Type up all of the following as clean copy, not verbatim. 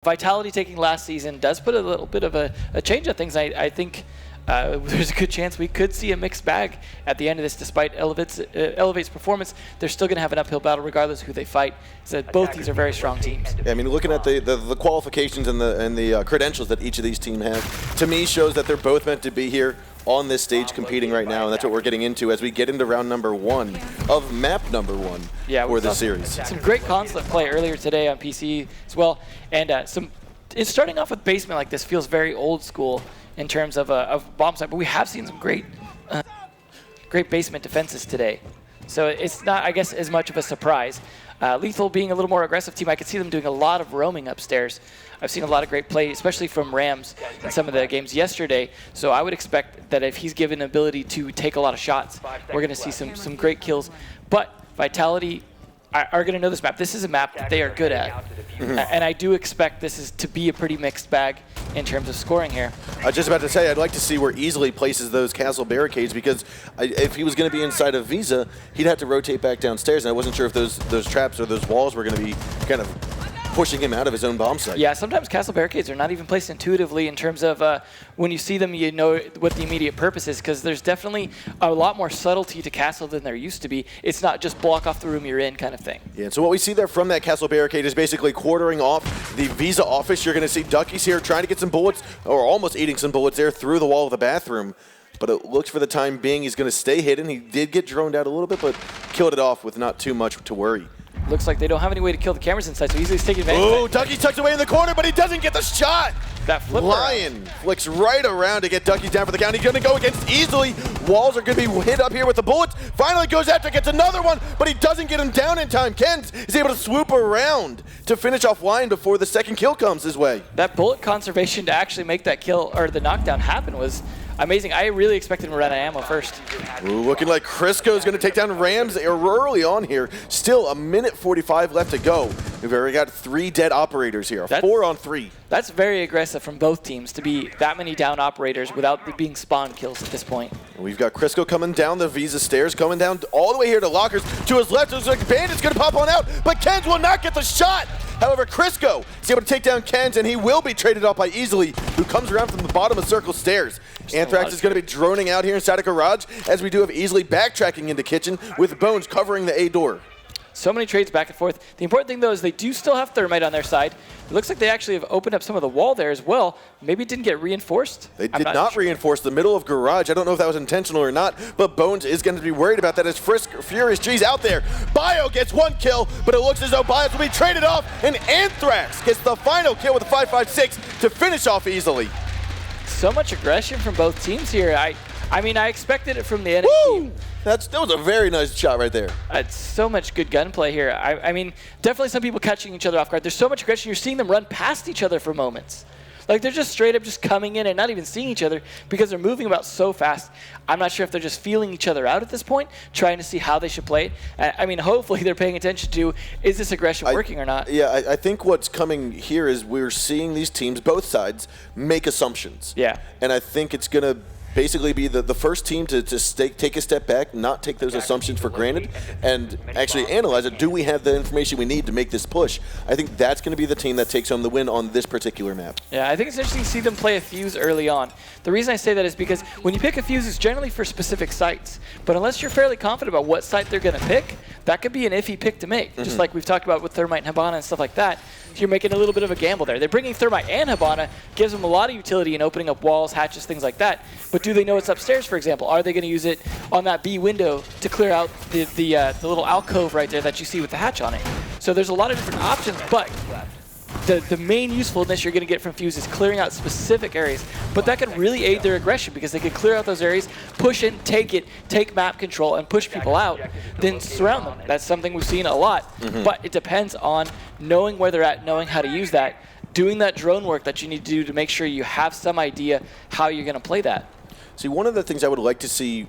Vitality taking last season does put a little bit of a change on things. I think there's a good chance we could see a mixed bag at the end of this. Despite Elevate's performance, they're still going to have an uphill battle regardless of who they fight. So both these are very strong teams. Yeah, I mean, looking at the qualifications and the credentials that each of these teams have, to me shows that they're both meant to be here on this stage competing right now, and that's what we're getting into as we get into round number 1 of map number 1 for the series. Some great Consulate play earlier today on PC as well, and starting off with basement like this feels very old school in terms of bomb site, but we have seen some great basement defenses today. So it's not, I guess, as much of a surprise. Lethal being a little more aggressive team, I could see them doing a lot of roaming upstairs. I've seen a lot of great play, especially from Rams in some of the games yesterday. So I would expect that if he's given an ability to take a lot of shots, we're going to see some great kills. But Vitality are going to know this map. This is a map that they are good at. And I do expect this is to be a pretty mixed bag in terms of scoring here. I was just about to say, I'd like to see where Easily places those castle barricades, because if he was going to be inside of Visa, he'd have to rotate back downstairs, and I wasn't sure if those traps or those walls were going to be kind of pushing him out of his own bomb site. Yeah, sometimes castle barricades are not even placed intuitively in terms of when you see them, you know what the immediate purpose is, because there's definitely a lot more subtlety to castle than there used to be. It's not just block off the room you're in kind of thing. Yeah, so what we see there from that castle barricade is basically quartering off the Visa office. You're going to see Ducky's here trying to get some bullets, or almost eating some bullets there through the wall of the bathroom. But it looks for the time being he's going to stay hidden. He did get droned out a little bit, but killed it off with not too much to worry. Looks like they don't have any way to kill the cameras inside, so Easy's taking advantage. Oh, Ducky tucks away in the corner, but he doesn't get the shot. That flip Lion flicks right around to get Ducky down for the count. He's going to go against Easily. Walls are going to be hit up here with the bullets. Finally goes after, gets another one, but he doesn't get him down in time. Kens is able to swoop around to finish off Lion before the second kill comes his way. That bullet conservation to actually make that kill, or the knockdown happen, was amazing. I really expected him to run out of ammo first. Ooh, looking like Crisco's going to take down Rams early on here. Still a minute 45 left to go. We've already got 3 dead operators here, 4 on 3. That's very aggressive from both teams to be that many down operators without being spawn kills at this point. We've got Crisco coming down the Visa stairs, coming down all the way here to lockers. To his left, looks like Bandit's going to pop on out, but Kens will not get the shot. However, Crisco is able to take down Kens, and he will be traded off by Easily, who comes around from the bottom of Circle stairs. Anthrax is going to be droning out here inside a garage, as we do have Easily backtracking into kitchen with Bones covering the A door. So many trades back and forth. The important thing, though, is they do still have Thermite on their side. It looks like they actually have opened up some of the wall there as well. Maybe it didn't get reinforced. They did not reinforce the middle of garage. I don't know if that was intentional or not, but Bones is going to be worried about that as Furious G's out there. Bio gets 1 kill, but it looks as though Bios will be traded off, and Anthrax gets the final kill with a 5.56 to finish off Easily. So much aggression from both teams here. I mean, I expected it from the enemy team. That was a very nice shot right there. It's so much good gunplay here. I mean, definitely some people catching each other off guard. There's so much aggression. You're seeing them run past each other for moments. Like, they're just straight up just coming in and not even seeing each other because they're moving about so fast. I'm not sure if they're just feeling each other out at this point, trying to see how they should play it. I mean, hopefully they're paying attention to, is this aggression working or not? Yeah, I think what's coming here is we're seeing these teams, both sides, make assumptions. Yeah. And I think it's going to basically be the first team to take a step back, not take those assumptions for granted, and actually analyze it. Do we have the information we need to make this push? I think that's going to be the team that takes home the win on this particular map. Yeah, I think it's interesting to see them play a fuse early on. The reason I say that is because when you pick a fuse, it's generally for specific sites. But unless you're fairly confident about what site they're going to pick, that could be an iffy pick to make. Just like we've talked about with Thermite and Hibana and stuff like that. So you're making a little bit of a gamble there. They're bringing Thermite and Hibana, gives them a lot of utility in opening up walls, hatches, things like that. But do they know it's upstairs, for example? Are they going to use it on that B window to clear out the little alcove right there that you see with the hatch on it? So there's a lot of different options, but the main usefulness you're going to get from Fuse is clearing out specific areas. But that can really aid their aggression because they can clear out those areas, push in, take map control, and push people out, then surround them. That's something we've seen a lot. But it depends on knowing where they're at, knowing how to use that, doing that drone work that you need to do to make sure you have some idea how you're going to play that. See, one of the things I would like to see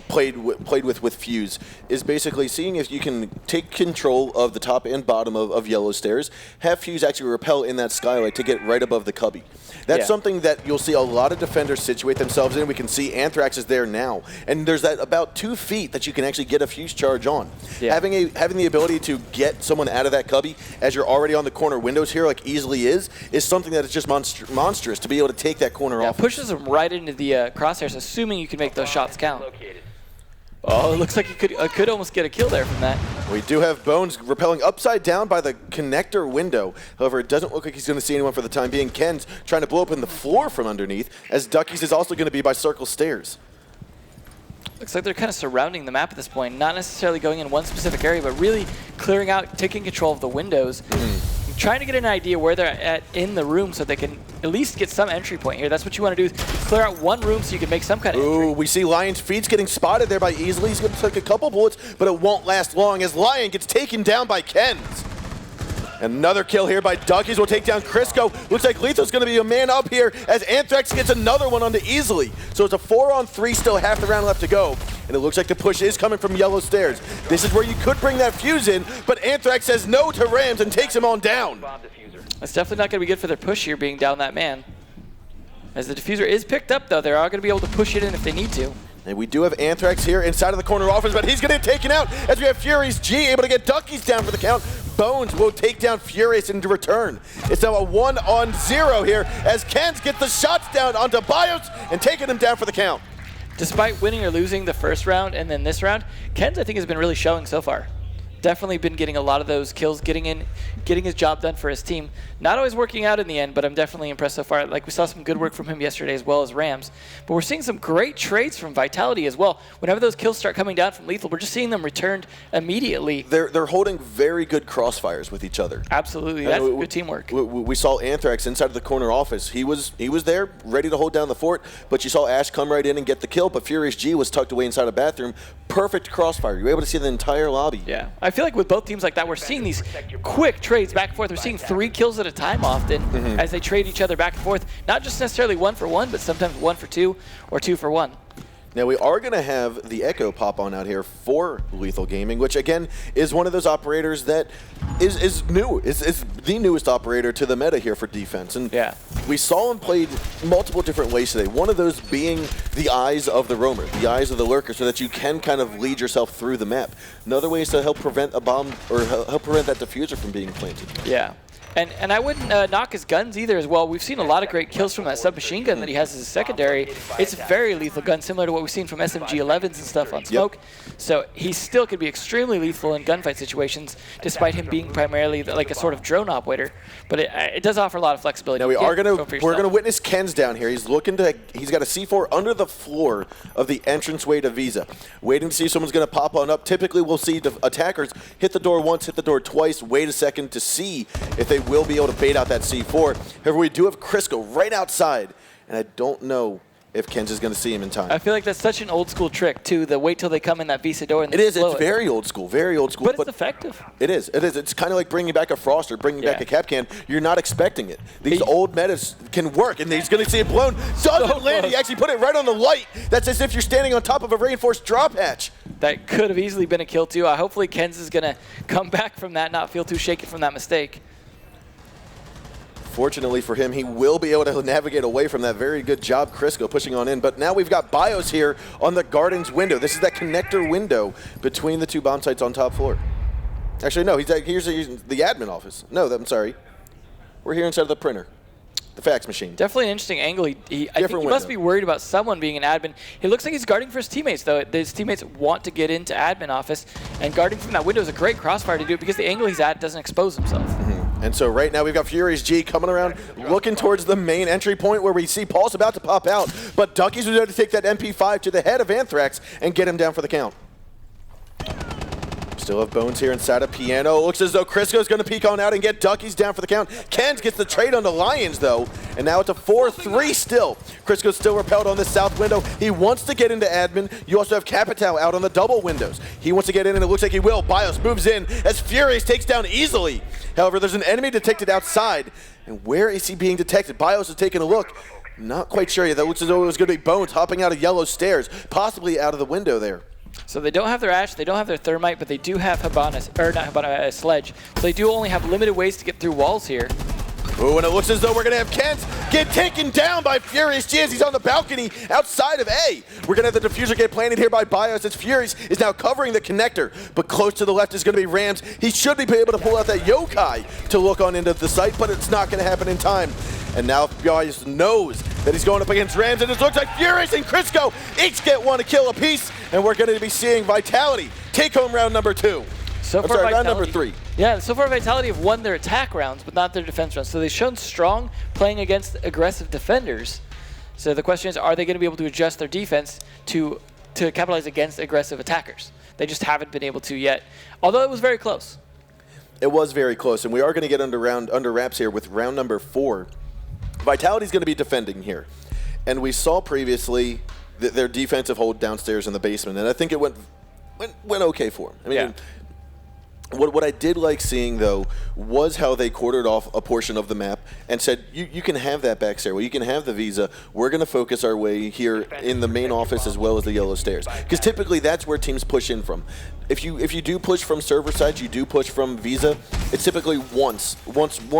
played with Fuse is basically seeing if you can take control of the top and bottom of yellow stairs, have Fuse actually repel in that skylight to get right above the cubby. That's something that you'll see a lot of defenders situate themselves in. We can see Anthrax is there now, and there's that about 2 feet that you can actually get a Fuse charge on. Having the ability to get someone out of that cubby as you're already on the corner windows here, like easily is something that is just monstrous to be able to take that corner off. Pushes them right into the crosshairs, assuming you can make those shots count. Oh, it looks like you could almost get a kill there from that. We do have Bones repelling upside down by the connector window. However, it doesn't look like he's going to see anyone for the time being. Ken's trying to blow open the floor from underneath, as Duckies is also going to be by circle stairs. Looks like they're kind of surrounding the map at this point, not necessarily going in one specific area, but really clearing out, taking control of the windows. Trying to get an idea where they're at in the room so they can at least get some entry point here. That's what you want to do, clear out one room so you can make some kind of entry. We see Lion's feet getting spotted there by Easily. He's going to take a couple bullets, but it won't last long as Lion gets taken down by Ken's. Another kill here by Duckies will take down Crisco. Looks like Lethal's going to be a man up here as Anthrax gets another one onto Easily. So it's a 4-on-3, still half the round left to go. And it looks like the push is coming from yellow stairs. This is where you could bring that Fuse in, but Anthrax says no to Rams and takes him on down. That's definitely not going to be good for their push here, being down that man. As the diffuser is picked up, though, they are going to be able to push it in if they need to. And we do have Anthrax here inside of the corner office, but he's going to get taken out as we have Furious G able to get Duckies down for the count. Bones will take down Furious into return. It's now a 1-on-0 here as Ken's get the shots down onto Bios and taking him down for the count. Despite winning or losing the first round and then this round, Ken's I think has been really showing so far. Definitely been getting a lot of those kills, getting his job done for his team. Not always working out in the end, but I'm definitely impressed so far. Like we saw some good work from him yesterday as well as Rams. But we're seeing some great trades from Vitality as well. Whenever those kills start coming down from Lethal, we're just seeing them returned immediately. They're holding very good crossfires with each other. Absolutely, that's good teamwork. We saw Anthrax inside of the corner office. He was there, ready to hold down the fort, but you saw Ash come right in and get the kill, but Furious G was tucked away inside a bathroom. Perfect crossfire. You were able to see the entire lobby. Yeah, I feel like with both teams like that, we're seeing these quick trades back and forth. We're seeing 3 kills at a time often as they trade each other back and forth. Not just necessarily 1 for 1, but sometimes 1 for 2 or 2 for 1. Now we are going to have the Echo pop on out here for Lethal Gaming, which again is one of those operators that is new. Is the newest operator to the meta here for defense. And we saw him played multiple different ways today. One of those being the eyes of the roamer, the eyes of the lurker, so that you can kind of lead yourself through the map. Another way is to help prevent a bomb or help prevent that diffuser from being planted. Yeah. And I wouldn't knock his guns either as well. We've seen a lot of great kills from that submachine gun that he has as a secondary. It's a very lethal gun, similar to what we've seen from SMG-11s and stuff on Smoke. So he still could be extremely lethal in gunfight situations, despite him being primarily like a sort of drone operator. But it does offer a lot of flexibility. Now we're gonna witness Ken's down here. He's got a C4 under the floor of the entranceway to Visa, waiting to see if someone's gonna pop on up. Typically, we'll see attackers hit the door once, hit the door twice, wait a second to see if they will be able to bait out that C4. However, we do have Crisco right outside, and I don't know if Ken's is going to see him in time. I feel like that's such an old school trick, too, the wait till they come in that Visa door and it is. It's very old school, very old school. But it's effective. It is. It is. It's kind of like bringing back a Frost or bringing back a Capcan. You're not expecting it. These old metas can work, and he's going to see it blown. Doesn't land. He actually put it right on the light. That's as if you're standing on top of a reinforced drop hatch. That could have easily been a kill, too. Hopefully Ken's is going to come back from that, not feel too shaky from that mistake. Fortunately for him, he will be able to navigate away from that. Very good job, Crisco, pushing on in. But now we've got Bios here on the Gardens window. This is that connector window between the 2 bomb sites on top floor. Actually, no, here's the admin office. No, I'm sorry. We're here inside of the printer, the fax machine. Definitely an interesting angle. I think he must be worried about someone being an admin. It looks like he's guarding for his teammates, though. His teammates want to get into admin office, and guarding from that window is a great crossfire to do it because the angle he's at doesn't expose himself. And so right now we've got Furious G coming around, looking towards the main entry point where we see Paul's about to pop out, but Duckies was able to take that MP5 to the head of Anthrax and get him down for the count. Still have Bones here inside a piano. Looks as though Crisco's going to peek on out and get Duckies down for the count. Ken's gets the trade on the Lions, though, and now it's a 4-3 still. Crisco's still repelled on this south window. He wants to get into admin. You also have Capitao out on the double windows. He wants to get in, and it looks like he will. Bios moves in as Furious takes down Easily. However, there's an enemy detected outside. And where is he being detected? Bios is taking a look. Not quite sure yet. That looks as though it was going to be Bones hopping out of yellow stairs, possibly out of the window there. So they don't have their Ash, they don't have their Thermite, but they do have Sledge. So they do only have limited ways to get through walls here. Ooh, and it looks as though we're going to have Kent get taken down by Furious G as he's on the balcony outside of A. We're going to have the diffuser get planted here by Bios as Furious is now covering the connector. But close to the left is going to be Rams. He should be able to pull out that Yokai to look on into the site, but it's not going to happen in time. And now Bios knows that he's going up against Rams, and it looks like Furious and Crisco each get one kill apiece, and we're going to be seeing Vitality take home round number 2. Round number 3. Yeah, so far Vitality have won their attack rounds, but not their defense rounds. So they've shown strong playing against aggressive defenders. So the question is, are they going to be able to adjust their defense to capitalize against aggressive attackers? They just haven't been able to yet, although it was very close. It was very close, and we are going to get under wraps here with round number 4. Vitality's going to be defending here. And we saw previously their defensive hold downstairs in the basement, and I think it went okay for them. I mean, What I did like seeing, though, was how they quartered off a portion of the map and said, you can have that back stairwell, you can have the Visa, we're going to focus our way here in the main office as well as the yellow stairs. Because typically that's where teams push in from. If you do push from server sides, you do push from Visa, it's typically one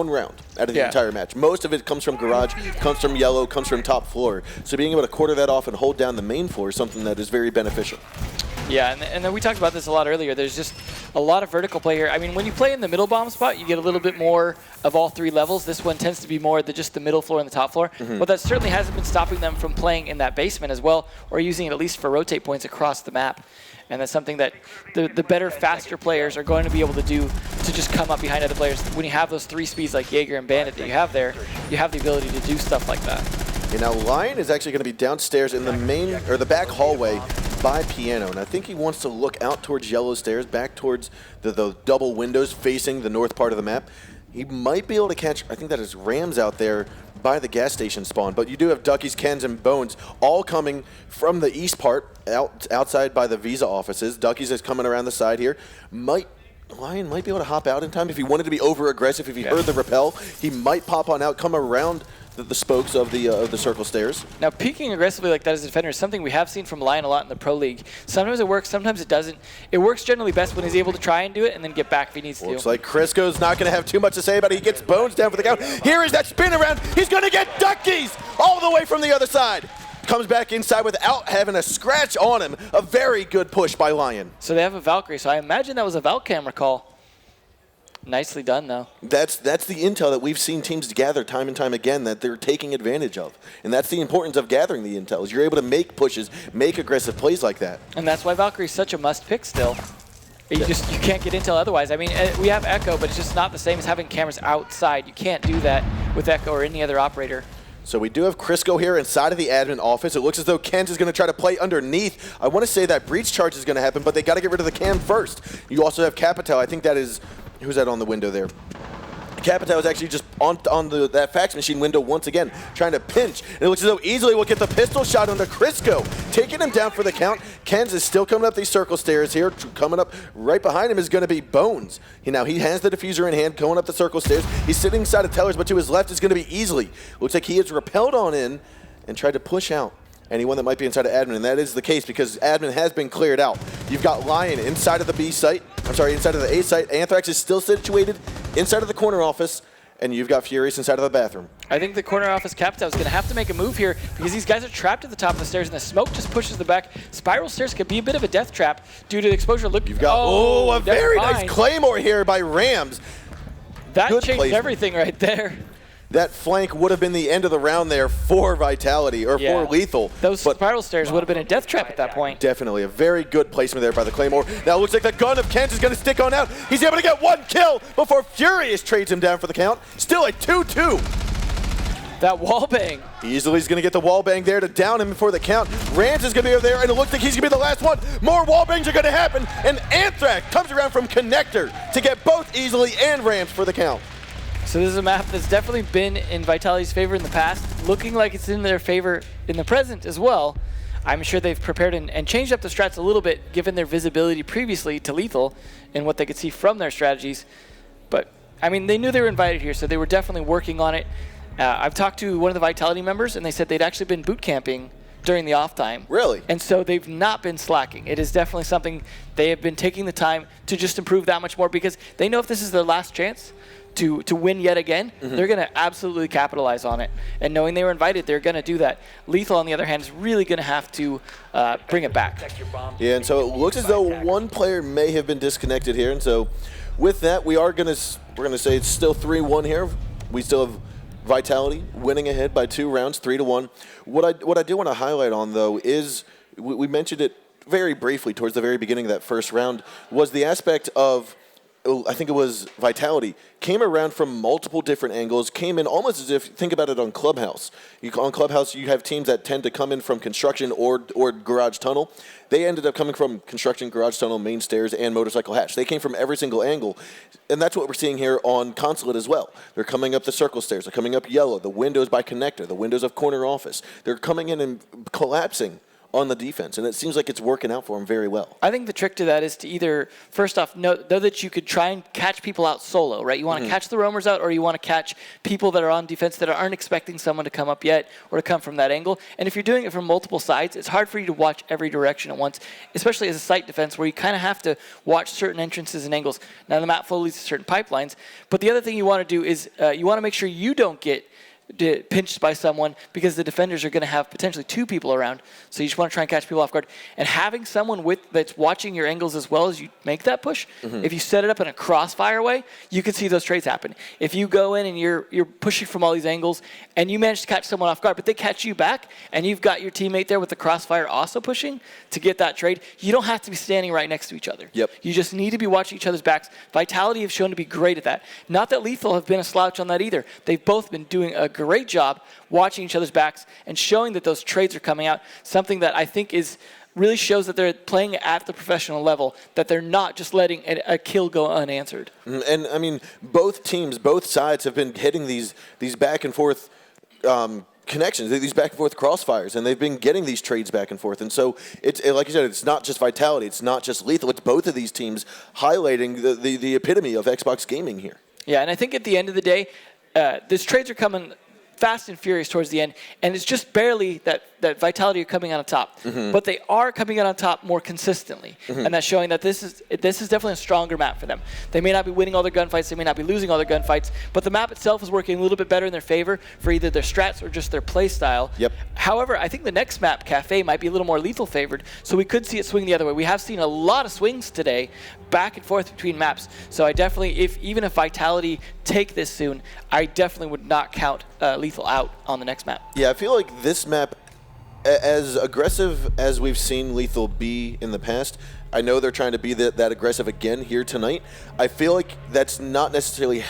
round out of the entire match. Most of it comes from garage, comes from yellow, comes from top floor. So being able to quarter that off and hold down the main floor is something that is very beneficial. Yeah, and then we talked about this a lot earlier. There's just a lot of vertical play here. I mean, when you play in the middle bomb spot, you get a little bit more of all 3 levels. This one tends to be more just the middle floor and the top floor. But that certainly hasn't been stopping them from playing in that basement as well, or using it at least for rotate points across the map. And that's something that the better, faster players are going to be able to do to just come up behind other players. When you have those 3 speeds like Jaeger and Bandit that you have there, you have the ability to do stuff like that. And now Lion is actually going to be downstairs in the back hallway by Piano, and I think he wants to look out towards yellow stairs, back towards the double windows facing the north part of the map. He might be able to catch, I think that is Rams out there by the gas station spawn, but you do have Duckies, Kens, and Bones all coming from the east part, outside by the Visa offices. Duckies is coming around the side here. Lion might be able to hop out in time if he wanted to be over-aggressive. If he heard the rappel, he might pop on out, come around the spokes of the circle stairs. Now, peeking aggressively like that as a defender is something we have seen from Lion a lot in the Pro League. Sometimes it works, sometimes it doesn't. It works generally best when he's able to try and do it and then get back if he needs to. Looks like Crisco's not going to have too much to say about it. He gets Bones down for the count. Here is that spin around. He's going to get Duckies all the way from the other side. Comes back inside without having a scratch on him. A very good push by Lion. So they have a Valkyrie, so I imagine that was a Val camera call. Nicely done, though. That's the intel that we've seen teams gather time and time again that they're taking advantage of. And that's the importance of gathering the intel, is you're able to make pushes, make aggressive plays like that. And that's why Valkyrie's such a must-pick still. You can't get intel otherwise. I mean, we have Echo, but it's just not the same as having cameras outside. You can't do that with Echo or any other operator. So we do have Crisco here inside of the admin office. It looks as though Kens is going to try to play underneath. I want to say that breach charge is going to happen, but they got to get rid of the cam first. You also have Capital. I think that is... Who's that on the window there? Capital is actually just on that fax machine window once again, trying to pinch. And it looks as though easily will get the pistol shot onto Crisco, taking him down for the count. Kens is still coming up these circle stairs here. Coming up right behind him is going to be Bones. Now he has the diffuser in hand, going up the circle stairs. He's sitting inside of Tellers, but to his left is going to be easily. Looks like he is repelled on in and tried to push out anyone that might be inside of admin, and that is the case because admin has been cleared out. You've got Lion inside of the B site. Inside of the A site. Anthrax is still situated inside of the corner office, and you've got Furious inside of the bathroom. I think the corner office Capital is going to have to make a move here because these guys are trapped at the top of the stairs, and the smoke just pushes the back. Spiral stairs could be a bit of a death trap due to the exposure. Look, you've got a very nice claymore here by Rams. That changed everything right there. That flank would have been the end of the round there for Vitality, or for Lethal. Those spiral stairs would have been a death trap at that point. Definitely. A very good placement there by the Claymore. Now it looks like the gun of Kent is going to stick on out. He's able to get 1 kill before Furious trades him down for the count. Still a 2-2. That wall bang. Easily he's going to get the wall bang there to down him before the count. Rams is going to be over there, and it looks like he's going to be the last one. More wall bangs are going to happen, and Anthrax comes around from Connector to get both Easily and Rams for the count. So this is a map that's definitely been in Vitality's favor in the past, looking like it's in their favor in the present as well. I'm sure they've prepared and changed up the strats a little bit, given their visibility previously to Lethal and what they could see from their strategies. But, I mean, they knew they were invited here, so they were definitely working on it. I've talked to one of the Vitality members, and they said they'd actually been boot camping during the off time. Really? And so they've not been slacking. It is definitely something they have been taking the time to just improve that much more, because they know if this is their last chance to win yet again, they're going to absolutely capitalize on it. And knowing they were invited, they're going to do that. Lethal, on the other hand, is really going to have to bring it back. Yeah, and so it looks as though one player may have been disconnected here. And so with that, we're going to say it's still 3-1 here. We still have Vitality winning ahead by 2 rounds, 3-1. What I do want to highlight on, though, is we mentioned it very briefly towards the very beginning of that first round, was the aspect of, I think it was Vitality, came around from multiple different angles, came in almost as if, think about it on Clubhouse. On Clubhouse, you have teams that tend to come in from construction or garage tunnel. They ended up coming from construction, garage tunnel, main stairs, and motorcycle hatch. They came from every single angle, and that's what we're seeing here on Consulate as well. They're coming up the circle stairs. They're coming up yellow, the windows by connector, the windows of corner office. They're coming in and collapsing on the defense, and it seems like it's working out for them very well. I think the trick to that is to either, first off, know that you could try and catch people out solo, right? You want to catch the roamers out, or you want to catch people that are on defense that aren't expecting someone to come up yet or to come from that angle. And if you're doing it from multiple sides, it's hard for you to watch every direction at once, especially as a site defense where you kind of have to watch certain entrances and angles. Now, the map flow leads to certain pipelines, but the other thing you want to do is you want to make sure you don't get pinched by someone, because the defenders are going to have potentially 2 people around. So you just want to try and catch people off guard. And having someone that's watching your angles as well as you make that push, if you set it up in a crossfire way, you can see those trades happen. If you go in and you're pushing from all these angles and you manage to catch someone off guard, but they catch you back and you've got your teammate there with the crossfire also pushing to get that trade, you don't have to be standing right next to each other. Yep. You just need to be watching each other's backs. Vitality have shown to be great at that. Not that Lethal have been a slouch on that either. They've both been doing a great job watching each other's backs and showing that those trades are coming out, something that I think really shows that they're playing at the professional level, that they're not just letting a kill go unanswered. And I mean, both teams, both sides have been hitting these back and forth connections, these back and forth crossfires, and they've been getting these trades back and forth. And so, like you said, it's not just Vitality, it's not just Lethal, it's both of these teams highlighting the epitome of Xbox gaming here. Yeah, and I think at the end of the day, these trades are coming fast and furious towards the end, and it's just barely that Vitality are coming out on top. But they are coming out on top more consistently, and that's showing that this is definitely a stronger map for them. They may not be winning all their gunfights, they may not be losing all their gunfights, but the map itself is working a little bit better in their favor for either their strats or just their play style. Yep. However, I think the next map, Cafe, might be a little more Lethal favored, so we could see it swing the other way. We have seen a lot of swings today, back and forth between maps. So I definitely, even if Vitality take this soon, I definitely would not count Lethal out on the next map. Yeah, I feel like this map, as aggressive as we've seen Lethal be in the past, I know they're trying to be that aggressive again here tonight. I feel like that's not necessarily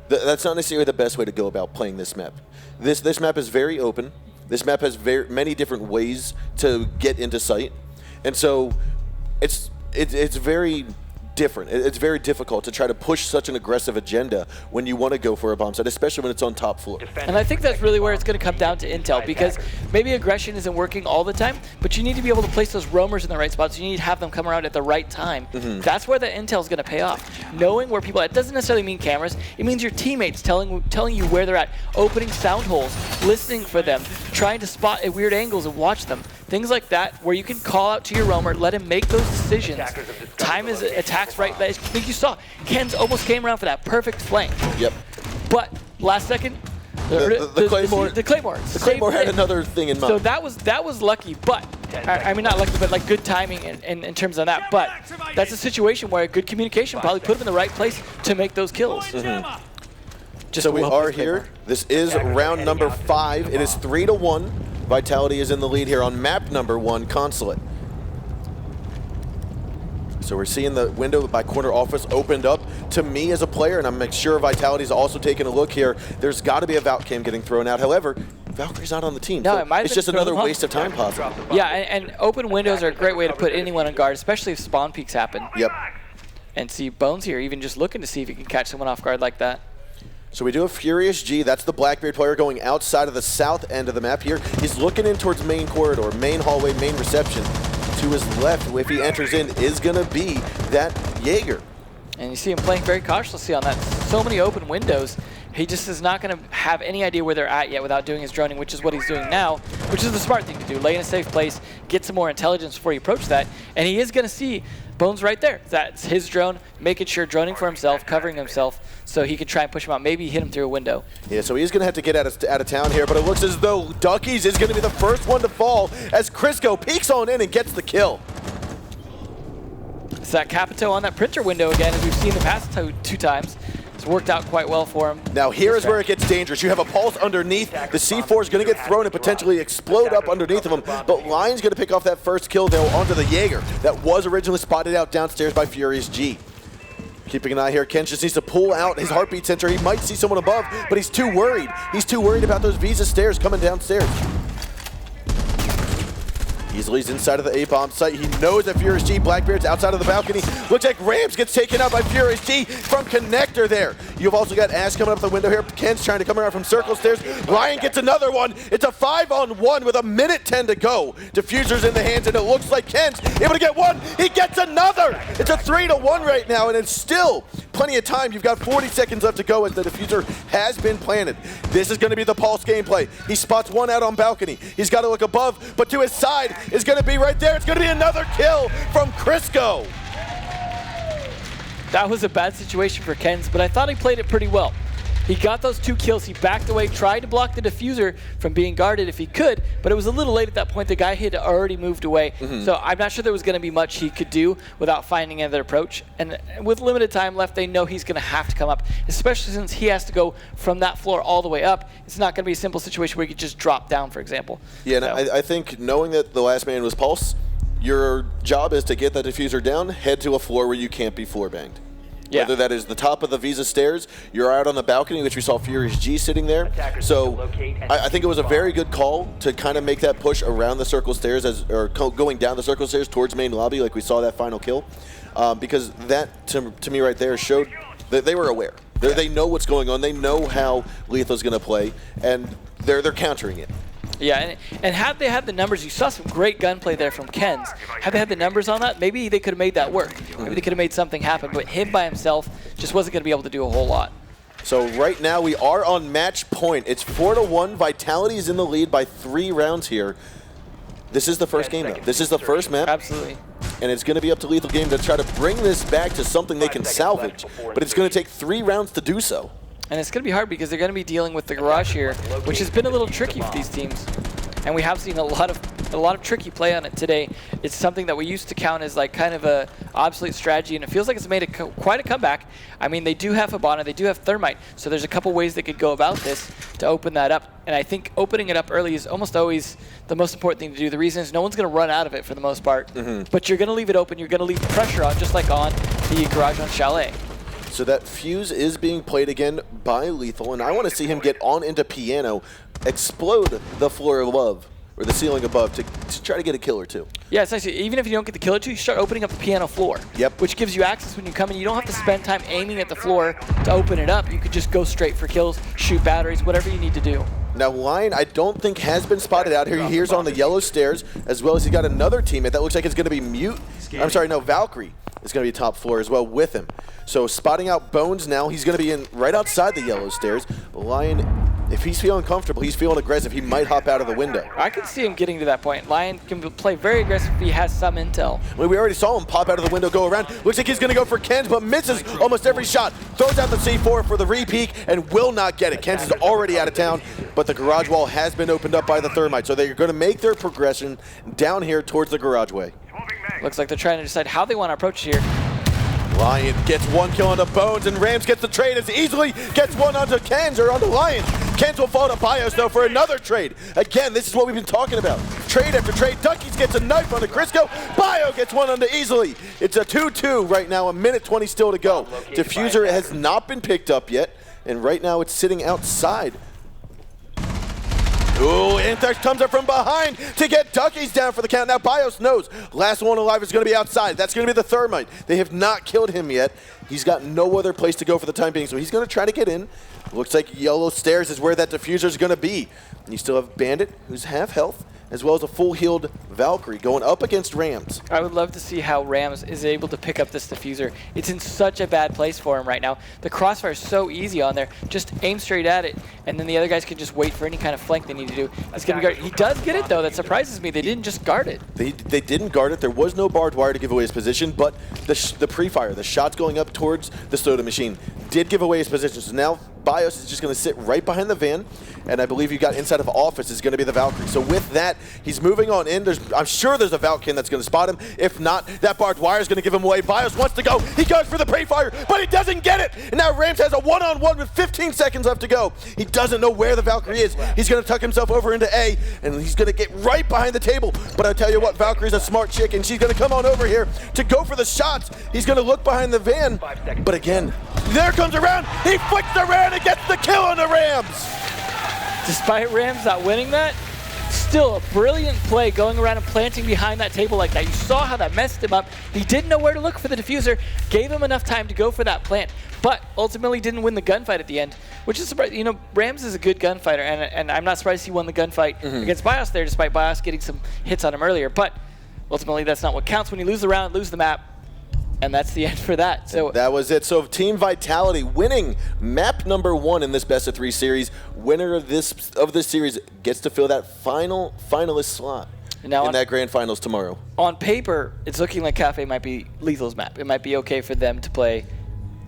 that's not necessarily the best way to go about playing this map. This map is very open. This map has many different ways to get into sight, and so it's very different. It's very difficult to try to push such an aggressive agenda when you want to go for a bomb site, especially when it's on top floor. And I think that's really where it's going to come down to intel, because maybe aggression isn't working all the time, but you need to be able to place those roamers in the right spots. You need to have them come around at the right time. That's where the intel is going to pay off. Knowing where people are. It doesn't necessarily mean cameras. It means your teammates telling you where they're at, opening sound holes, listening for them, trying to spot at weird angles and watch them. Things like that, where you can call out to your roamer, let him make those decisions. Time his attacks right. I think you saw, Ken's almost came around for that perfect flank. Yep. But last second, the Claymore. The Claymore. The Claymore had another thing in mind. So that was lucky, but I mean not lucky, but like good timing in terms of that. But that's a situation where good communication probably put him in the right place to make those kills. So we are here. This is round number 5. It is 3-1. Vitality is in the lead here on map number 1, Consulate. So we're seeing the window by corner office opened up to me as a player, and I'm sure Vitality's also taking a look here. There's got to be a Valk cam getting thrown out. However, Valkyrie's not on the team. No, so it's just another waste of time possible. Yeah, and open windows are a great way to put anyone on guard, especially if spawn peaks happen. Yep. And see Bones here even just looking to see if he can catch someone off guard like that. So we do a Furious G. That's the Blackbeard player going outside of the south end of the map here. He's looking in towards main corridor, main hallway, main reception. To his left, if he enters in, is going to be that Jaeger. And you see him playing very cautiously on that. So many open windows. He just is not going to have any idea where they're at yet without doing his droning, which is what he's doing now, which is the smart thing to do. Lay in a safe place, get some more intelligence before you approach that, and he is going to see Bones right there. That's his drone, making sure droning for himself, covering himself, so he can try and push him out. Maybe hit him through a window. Yeah, so he's going to have to get out of town here, but it looks as though Duckies is going to be the first one to fall as Crisco peeks on in and gets the kill. It's that Capito on that printer window again, as we've seen the past two times. It's worked out quite well for him. Now here is where it gets dangerous. You have a pulse underneath. The C4 is going to get thrown and potentially explode up underneath of him, but Lion's going to pick off that first kill though onto the Jaeger that was originally spotted out downstairs by Furious G. Keeping an eye here, Ken just needs to pull out his heartbeat sensor. He might see someone above, but he's too worried. He's too worried about those Visa stairs coming downstairs. Easily inside of the A-bomb site. He knows that Furious G, Blackbeard's outside of the balcony. Looks like Rams gets taken out by Furious G from connector there. You've also got Ash coming up the window here. Ken's trying to come around from circle stairs. Lion gets another one. It's a 5-on-1 with 1:10 to go. Diffuser's in the hands, and it looks like Ken's able to get one. He gets another. It's a 3-to-1 right now, and it's still plenty of time. You've got 40 seconds left to go as the diffuser has been planted. This is going to be the Pulse gameplay. He spots one out on balcony. He's got to look above, but to his side is going to be right there. It's going to be another kill from Crisco. That was a bad situation for Ken's, but I thought he played it pretty well. He got those 2 kills. He backed away, tried to block the diffuser from being guarded if he could, but it was a little late at that point. The guy had already moved away. So I'm not sure there was going to be much he could do without finding another approach. And with limited time left, they know he's going to have to come up, especially since he has to go from that floor all the way up. It's not going to be a simple situation where he could just drop down, for example. Yeah, so. And I think knowing that the last man was Pulse, your job is to get that diffuser down, head to a floor where you can't be floor banged. Yeah. Whether that is the top of the Visa stairs, you're out on the balcony, which we saw Furious G sitting there. So I think it was a very good call to kind of make that push around the circle stairs, or going down the circle stairs towards main lobby, like we saw that final kill. Because that, to me right there, showed that they were aware. They know what's going on. They know how Lethal's going to play, and they're countering it. Yeah, and had they had the numbers, you saw some great gunplay there from Ken's. Had they had the numbers on that, maybe they could have made that work. Maybe they could have made something happen, but him by himself just wasn't going to be able to do a whole lot. So right now we are on match point. It's 4-1. Vitality is in the lead by 3 rounds here. This is the first game, though. This is the first map. Absolutely. And it's going to be up to Lethal Game to try to bring this back to something they can salvage, but it's going to take 3 rounds to do so. And it's going to be hard because they're going to be dealing with the garage here, which has been a little tricky for these teams. And we have seen a lot of tricky play on it today. It's something that we used to count as like kind of a obsolete strategy, and it feels like it's made quite a comeback. I mean, they do have Hibana, they do have Thermite, so there's a couple ways they could go about this to open that up. And I think opening it up early is almost always the most important thing to do. The reason is no one's going to run out of it for the most part, but you're going to leave it open. You're going to leave the pressure on, just like on the garage on Chalet. So that fuse is being played again by Lethal, and I want to see him get on into Piano, explode the floor above, or the ceiling above, to try to get a kill or two. Yeah, it's nice. Even if you don't get the kill or two, you start opening up the piano floor. Yep. Which gives you access when you come in. You don't have to spend time aiming at the floor to open it up. You could just go straight for kills, shoot batteries, whatever you need to do. Now, Lion, I don't think has been spotted out here. He hears on the yellow stairs, as well as he's got another teammate that looks like it's going to be Valkyrie is going to be top floor as well with him. So spotting out Bones now, he's going to be in right outside the yellow stairs. Lion, if he's feeling comfortable, he's feeling aggressive, he might hop out of the window. I can see him getting to that point. Lion can play very aggressive if he has some intel. Well, we already saw him pop out of the window, go around. Looks like he's going to go for Ken's, but misses almost every shot. Throws out the C4 for the re-peek and will not get it. Ken's is already out of town, but the garage wall has been opened up by the Thermite, so they're going to make their progression down here towards the garage way. Looks like they're trying to decide how they want to approach it here. Lion gets 1 kill onto Bones, and Rams gets the trade as easily gets one onto Ken's, or onto Lions. Ken's will fall to Bios, though, for another trade. Again, this is what we've been talking about. Trade after trade. Duckies gets a knife onto Crisco. Bio gets one onto Easily. It's a 2-2 right now, 1:20 still to go. Diffuser has not been picked up yet, and right now it's sitting outside. Ooh, Anthrax comes up from behind to get Duckies down for the count. Now Bios knows last one alive is going to be outside. That's going to be the Thermite. They have not killed him yet. He's got no other place to go for the time being, so he's going to try to get in. Looks like yellow stairs is where that diffuser is going to be. And you still have Bandit, who's half health, as well as a full healed Valkyrie going up against Rams. I would love to see how Rams is able to pick up this diffuser. It's in such a bad place for him right now. The crossfire is so easy on there. Just aim straight at it, and then the other guys can just wait for any kind of flank they need to do. He's gonna be guarded. He does get it, though. That surprises me. They didn't just guard it. They didn't guard it. There was no barbed wire to give away his position, but the pre-fire, the shots going up towards the soda machine, did give away his position. So now BIOS is just going to sit right behind the van, and I believe you got inside of office is going to be the Valkyrie. So with that, he's moving on in. I'm sure there's a Valkyrie that's going to spot him. If not, that barbed wire is going to give him away. BIOS wants to go. He goes for the pre-fire, but he doesn't get it. And now Rams has a one-on-one with 15 seconds left to go. He doesn't know where the Valkyrie is. He's going to tuck himself over into A, and he's going to get right behind the table. But I'll tell you what, Valkyrie's a smart chick, and she's going to come on over here to go for the shots. He's going to look behind the van, but again, there comes around. He flicks around and gets the kill on the Rams. Despite Rams not winning that, still a brilliant play going around and planting behind that table like that. You saw how that messed him up. He didn't know where to look for the diffuser, gave him enough time to go for that plant, but ultimately didn't win the gunfight at the end, which is surprising. You know, Rams is a good gunfighter, and I'm not surprised he won the gunfight against BIOS there, despite BIOS getting some hits on him earlier. But ultimately, that's not what counts. When you lose the round, lose the map. And that's the end for that. So that was it. So Team Vitality winning map number 1 in this best-of-3 series. Winner of this series gets to fill that finalist slot now in that grand finals tomorrow. On paper, it's looking like Cafe might be Lethal's map. It might be okay for them to play.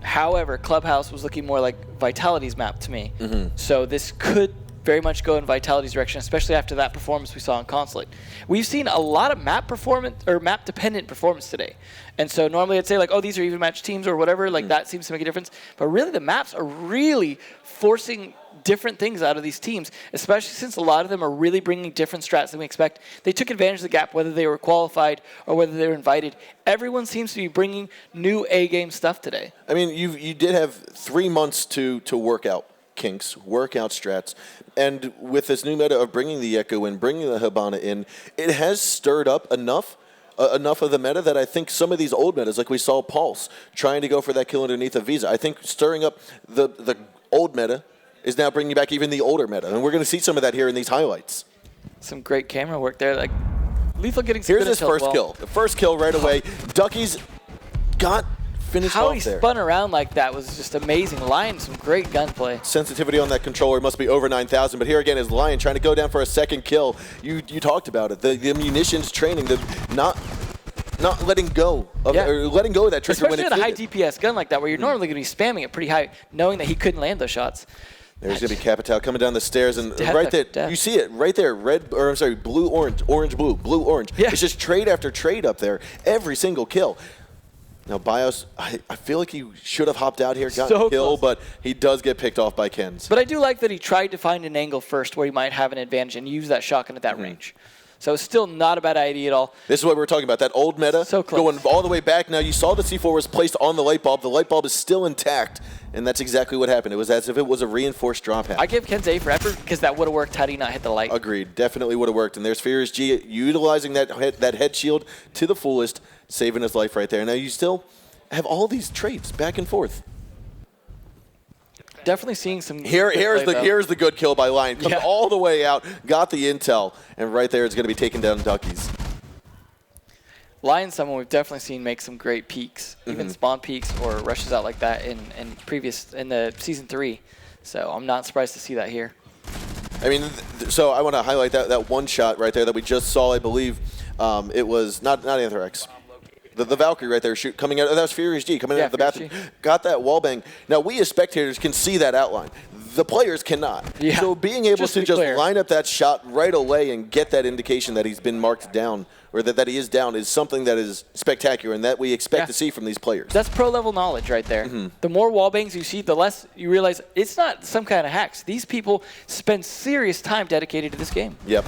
However, Clubhouse was looking more like Vitality's map to me. So this could very much go in Vitality's direction, especially after that performance we saw in Consulate. We've seen a lot of map performance or map-dependent performance today. And so normally I'd say like, oh, these are even match teams or whatever, like that seems to make a difference. But really the maps are really forcing different things out of these teams, especially since a lot of them are really bringing different strats than we expect. They took advantage of the gap, whether they were qualified or whether they were invited. Everyone seems to be bringing new A-game stuff today. I mean, you did have 3 months to work out kinks, work out strats, and with this new meta of bringing the Echo in, bringing the Hibana in, it has stirred up enough of the meta that I think some of these old metas, like we saw Pulse trying to go for that kill underneath of Visa, I think stirring up the old meta is now bringing back even the older meta, and we're going to see some of that here in these highlights. Some great camera work there. Like Lethal getting some Here's his first kill. The first kill right away. Ducky's got finished How off he there. Spun around like that was just amazing. Lion, some great gunplay. Sensitivity on that controller must be over 9,000, but here again is Lion trying to go down for a second kill. You talked about it. The munitions training, the not letting go of or letting go of that trigger especially when it's with a high DPS gun like that, where you're normally going to be spamming it pretty high, knowing that he couldn't land those shots. There's going to be Capital coming down the stairs, and right there, you see it right there, blue, orange, orange, blue, blue, orange. Yeah. It's just trade after trade up there, every single kill. Now, BIOS, I feel like he should have hopped out here, gotten a kill, but he does get picked off by Kens. But I do like that he tried to find an angle first where he might have an advantage and use that shotgun at that range. So it's still not a bad idea at all. This is what we were talking about, that old meta going all the way back. Now, you saw the C4 was placed on the light bulb. The light bulb is still intact, and that's exactly what happened. It was as if it was a reinforced drop hatch. I give Ken's A for effort because that would have worked had he not hit the light. Agreed. Definitely would have worked. And there's Furious G utilizing that head shield to the fullest, saving his life right there. Now, you still have all these traits back and forth. Definitely seeing some. Here's the good kill by Lion. Comes all the way out, got the intel, and right there it's going to be taking down Duckies. Lion's someone we've definitely seen make some great peaks, even spawn peaks or rushes out like that in the season 3. So I'm not surprised to see that here. I mean, so I want to highlight that one shot right there that we just saw. I believe it was not Anthrax. The Valkyrie right there coming out. That was Furious G coming out of the bathroom. Got that wallbang. Now, we as spectators can see that outline. The players cannot. Yeah. So being able to just line up that shot right away and get that indication that he's been marked down or that he is down is something that is spectacular and that we expect to see from these players. That's pro-level knowledge right there. The more wallbangs you see, the less you realize it's not some kind of hacks. These people spend serious time dedicated to this game. Yep.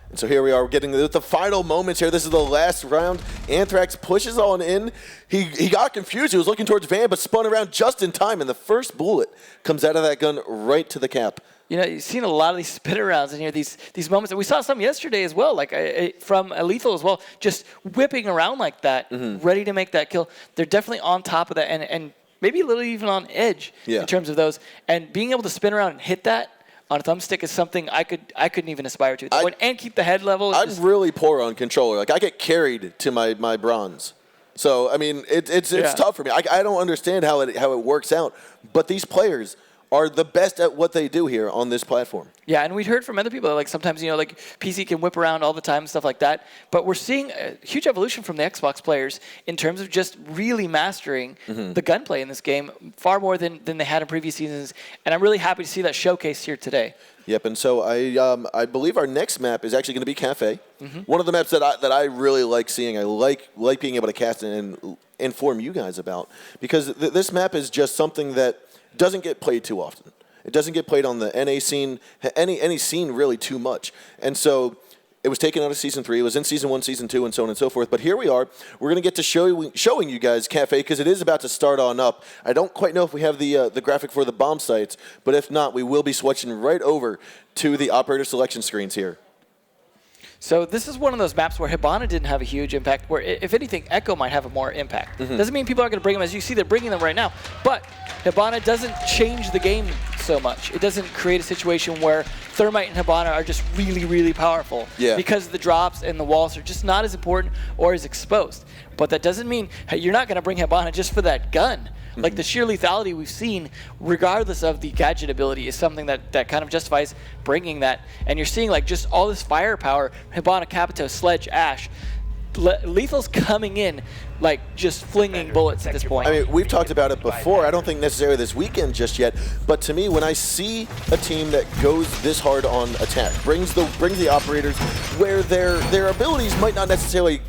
And so here we are getting the final moments here. This is the last round. Anthrax pushes on in. He got confused. He was looking towards Van, but spun around just in time. And the first bullet comes out of that gun right to the cap. You know, you've seen a lot of these spin arounds in here, these moments. And we saw some yesterday as well, like from Lethal as well, just whipping around like that, ready to make that kill. They're definitely on top of that and maybe a little even on edge in terms of those. And being able to spin around and hit that on a thumbstick is something I couldn't even aspire to. And keep the head level. I'm really poor on controller. Like I get carried to my bronze. So I mean, it's tough for me. I don't understand how it works out. But these players are the best at what they do here on this platform. Yeah, and we'd heard from other people that like sometimes, like PC can whip around all the time and stuff like that. But we're seeing a huge evolution from the Xbox players in terms of just really mastering the gunplay in this game far more than they had in previous seasons. And I'm really happy to see that showcase here today. Yep, and so I believe our next map is actually going to be Cafe. One of the maps that I really like seeing. I like being able to cast and inform you guys about, because this map is just something that doesn't get played too often. It doesn't get played on the NA scene, any scene really too much. And so it was taken out of Season 3. It was in Season 1, Season 2, and so on and so forth. But here we are. We're going to get to showing you guys Cafe, because it is about to start on up. I don't quite know if we have the graphic for the bomb sites, but if not, we will be switching right over to the operator selection screens here. So this is one of those maps where Hibana didn't have a huge impact, where if anything, Echo might have a more impact. Doesn't mean people aren't going to bring them. As you see, they're bringing them right now. But Hibana doesn't change the game so much. It doesn't create a situation where Thermite and Hibana are just really, really powerful. Yeah. Because the drops and the walls are just not as important or as exposed. But that doesn't mean you're not going to bring Hibana just for that gun. Like the sheer lethality we've seen, regardless of the gadget ability, is something that kind of justifies bringing that. And you're seeing like just all this firepower, Hibana, Capito, Sledge, Ash. Lethal's coming in like just flinging bullets at this point. I mean, we've talked about it before. I don't think necessarily this weekend just yet, but to me, when I see a team that goes this hard on attack, brings the operators where their abilities might not necessarily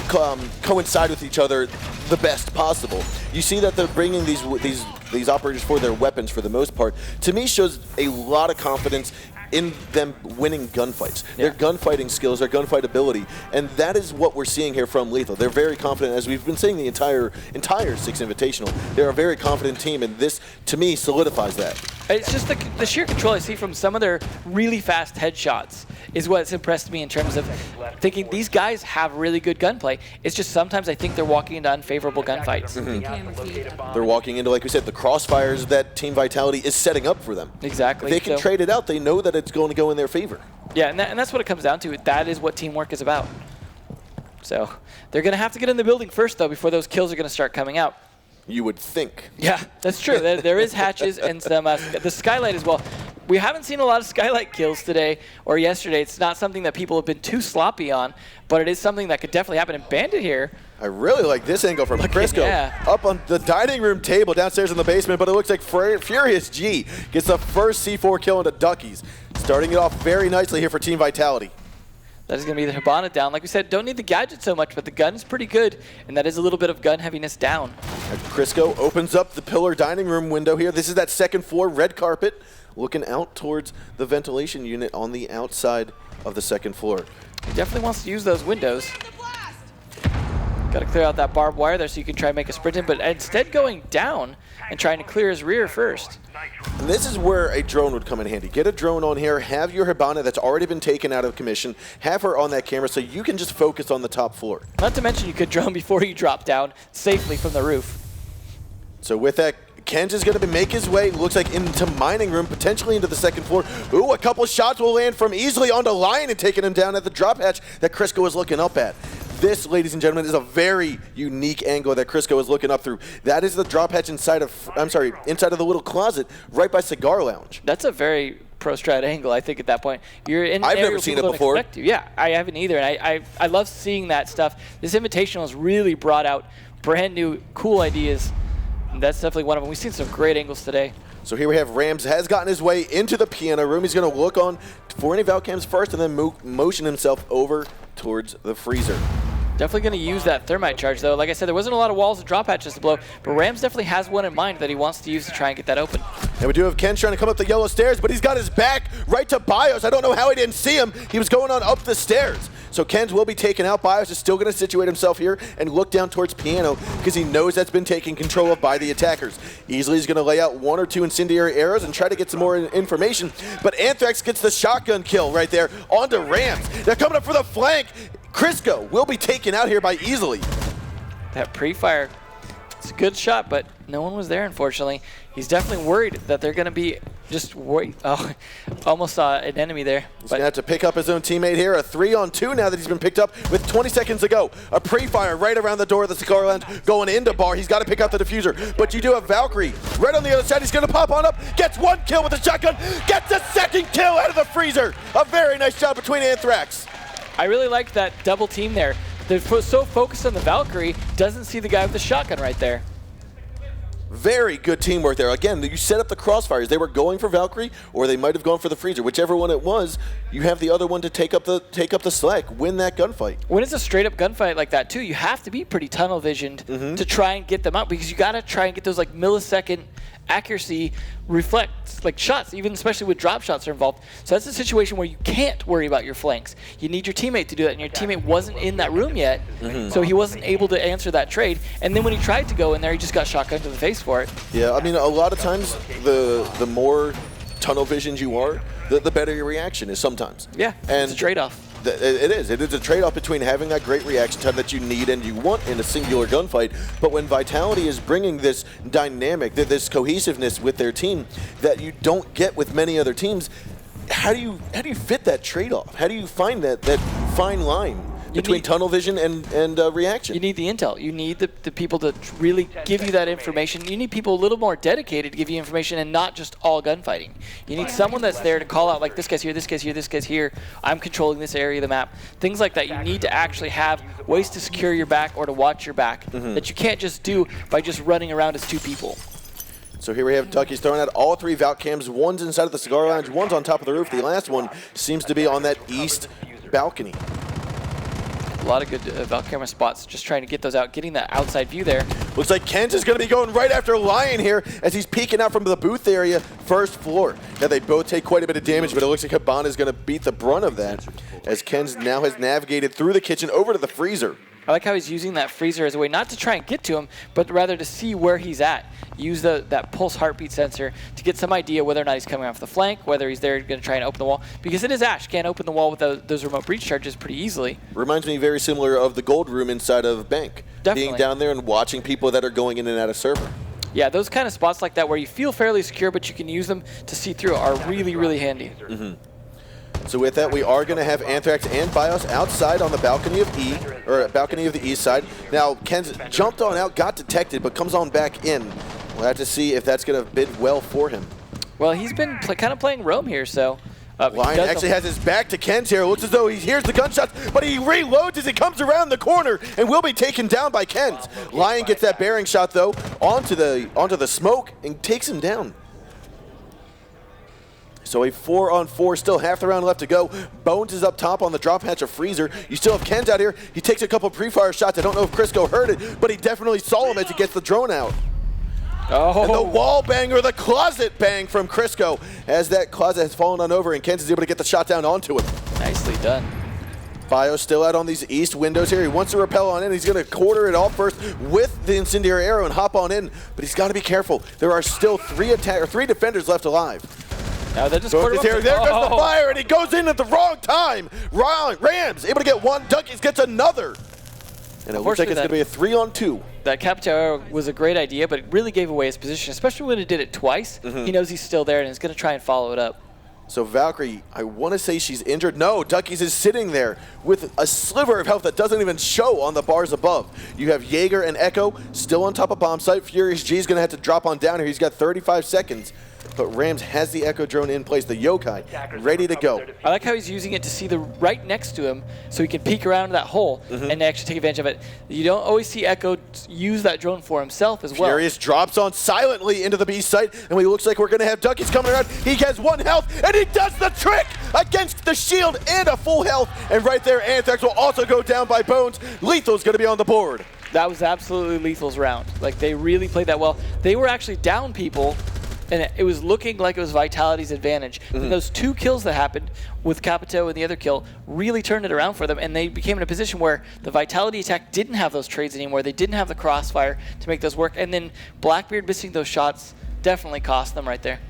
coincide with each other the best possible. You see that they're bringing these operators for their weapons for the most part. To me, shows a lot of confidence in them winning gunfights. Their gunfighting skills, their gunfight ability, and that is what we're seeing here from Lethal. They're very confident, as we've been saying the entire Six Invitational. They're a very confident team, and this, to me, solidifies that. It's just the sheer control I see from some of their really fast headshots is what's impressed me in terms of thinking these guys have really good gunplay. It's just sometimes I think they're walking into unfavorable gunfights. They're walking into, like we said, the crossfires that Team Vitality is setting up for them. Exactly. If they can trade it out, they know that it's going to go in their favor. Yeah, and that's what it comes down to. That is what teamwork is about. So they're going to have to get in the building first, though, before those kills are going to start coming out. You would think. Yeah, that's true. There is hatches and some the skylight as well. We haven't seen a lot of skylight kills today or yesterday. It's not something that people have been too sloppy on, but it is something that could definitely happen. And Bandit here. I really like this angle from Crisco. Up on the dining room table downstairs in the basement, but it looks like Furious G gets the first C4 kill into Duckies. Starting it off very nicely here for Team Vitality. That is going to be the Hibana down. Like we said, don't need the gadget so much, but the gun is pretty good, and that is a little bit of gun heaviness down. Crisco opens up the pillar dining room window here. This is that second floor red carpet, looking out towards the ventilation unit on the outside of the second floor. He definitely wants to use those windows. Got to clear out that barbed wire there so you can try and make a sprint in, but instead going down and trying to clear his rear first. And this is where a drone would come in handy. Get a drone on here, have your Hibana that's already been taken out of commission, have her on that camera so you can just focus on the top floor. Not to mention you could drone before you drop down safely from the roof. So with that, Ken's is going to make his way, looks like, into mining room, potentially into the second floor. Ooh, a couple shots will land from easily onto Lion and taking him down at the drop hatch that Crisco is looking up at. This, ladies and gentlemen, is a very unique angle that Crisco is looking up through. That is the drop hatch inside of the little closet right by Cigar Lounge. That's a very pro strat angle, I think, at that point. You're in I've never seen it before. Yeah, I haven't either, and I love seeing that stuff. This Invitational has really brought out brand new, cool ideas. And that's definitely one of them. We've seen some great angles today. So here we have Rams has gotten his way into the piano room. He's going to look on for any Valcams first and then motion himself over towards the freezer. Definitely going to use that thermite charge, though. Like I said, there wasn't a lot of walls and drop hatches to blow, but Rams definitely has one in mind that he wants to use to try and get that open. And we do have Ken trying to come up the yellow stairs, but he's got his back right to Bios. I don't know how he didn't see him. He was going on up the stairs. So Ken's will be taken out. Bios is still going to situate himself here and look down towards Piano because he knows that's been taken control of by the attackers. Easily he's going to lay out one or two incendiary arrows and try to get some more information. But Anthrax gets the shotgun kill right there onto Rams. They're coming up for the flank. Crisco will be taken out here by Easily. That pre-fire, it's a good shot, but no one was there, unfortunately. He's definitely worried that they're going to be Just wait. Oh, almost saw an enemy there. He's going to have to pick up his own teammate here. A 3-on-2 now that he's been picked up with 20 seconds to go. A pre-fire right around the door of the Cigar Lounge going into bar. He's got to pick up the diffuser. But you do have Valkyrie right on the other side. He's going to pop on up. Gets one kill with the shotgun. Gets a second kill out of the freezer. A very nice job between Anthrax. I really like that double team there. They're so focused on the Valkyrie, doesn't see the guy with the shotgun right there. Very good teamwork there. Again, you set up the crossfires. They were going for Valkyrie, or they might have gone for the freezer. Whichever one it was, you have the other one to take up the slack, win that gunfight. When it's a straight up gunfight like that too, you have to be pretty tunnel visioned to try and get them out, because you got to try and get those like millisecond accuracy reflects, like shots, even especially with drop shots are involved. So that's a situation where you can't worry about your flanks. You need your teammate to do that, and your teammate wasn't in that room yet, so he wasn't able to answer that trade. And then when he tried to go in there, he just got shotgunned to the face for it. Yeah, I mean, a lot of times the more tunnel visioned you are, the better your reaction is sometimes. Yeah, and it's a trade-off. It is a trade-off between having that great reaction time that you need and you want in a singular gunfight, but when Vitality is bringing this dynamic, this cohesiveness with their team that you don't get with many other teams, how do you fit that trade-off? How do you find that fine line between tunnel vision and reaction? You need the intel. You need the people to really give you that information. You need people a little more dedicated to give you information and not just all gunfighting. You need someone that's there to call out, like, this guy's here, this guy's here, this guy's here. I'm controlling this area of the map. Things like that. You need to actually have ways to secure your back or to watch your back that you can't just do by just running around as two people. So here we have Ducky's throwing out all three Valk cams. One's inside of the Cigar Lounge, one's on top of the roof. The last one seems to be on that east balcony. A lot of good Valk camera spots, just trying to get those out, getting that outside view there. Looks like Kens is going to be going right after Lion here as he's peeking out from the booth area, first floor. Now they both take quite a bit of damage, but it looks like Habana is going to beat the brunt of that as Kens now has navigated through the kitchen over to the freezer. I like how he's using that freezer as a way not to try and get to him, but rather to see where he's at. Use that pulse heartbeat sensor to get some idea whether or not he's coming off the flank, whether he's there going to try and open the wall. Because it is Ash, can't open the wall with those remote breach charges pretty easily. Reminds me very similar of the gold room inside of Bank. Definitely. Being down there and watching people that are going in and out of server. Yeah, those kind of spots like that where you feel fairly secure, but you can use them to see through are really, really handy. So with that, we are going to have Anthrax and BIOS outside on the balcony of balcony of the east side. Now, Ken's jumped on out, got detected, but comes on back in. We'll have to see if that's going to bid well for him. Well, he's been kind of playing roam here, so... Lion actually has his back to Ken's here. Looks as though he hears the gunshots, but he reloads as he comes around the corner and will be taken down by Ken's. Lion gets that bearing shot, though, onto the smoke and takes him down. So a 4-on-4, still half the round left to go. Bones is up top on the drop hatch of Freezer. You still have Kens out here. He takes a couple pre-fire shots. I don't know if Crisco heard it, but he definitely saw him as he gets the drone out. Oh. And the wall bang, or the closet bang from Crisco as that closet has fallen on over and Kens is able to get the shot down onto him. Nicely done. Bio's still out on these east windows here. He wants to rappel on in. He's going to quarter it off first with the incendiary arrow and hop on in, but he's got to be careful. There are still three defenders left alive. Now they're just there goes the fire, and he goes in at the wrong time. Rams able to get one. Duckies gets another. And it looks like it's going to be a 3-on-2. That Capito arrow was a great idea, but it really gave away his position, especially when it did it twice. He knows he's still there, and he's going to try and follow it up. So Valkyrie, I want to say she's injured. No, Duckies is sitting there with a sliver of health that doesn't even show on the bars above. You have Jaeger and Echo still on top of bomb site. Furious G is going to have to drop on down here. He's got 35 seconds. But Rams has the Echo drone in place, the Yokai, ready to go. I like how he's using it to see the right next to him so he can peek around that hole and actually take advantage of it. You don't always see Echo use that drone for himself as well. Furious drops on silently into the B site, and it looks like we're going to have Duckies coming around. He has 1 health, and he does the trick against the shield and a full health. And right there, Anthrax will also go down by Bones. Lethal's going to be on the board. That was absolutely Lethal's round. Like, they really played that well. They were actually down people, and it was looking like it was Vitality's advantage. And those 2 kills that happened with Capito and the other kill really turned it around for them, and they became in a position where the Vitality attack didn't have those trades anymore. They didn't have the crossfire to make those work, and then Blackbeard missing those shots definitely cost them right there.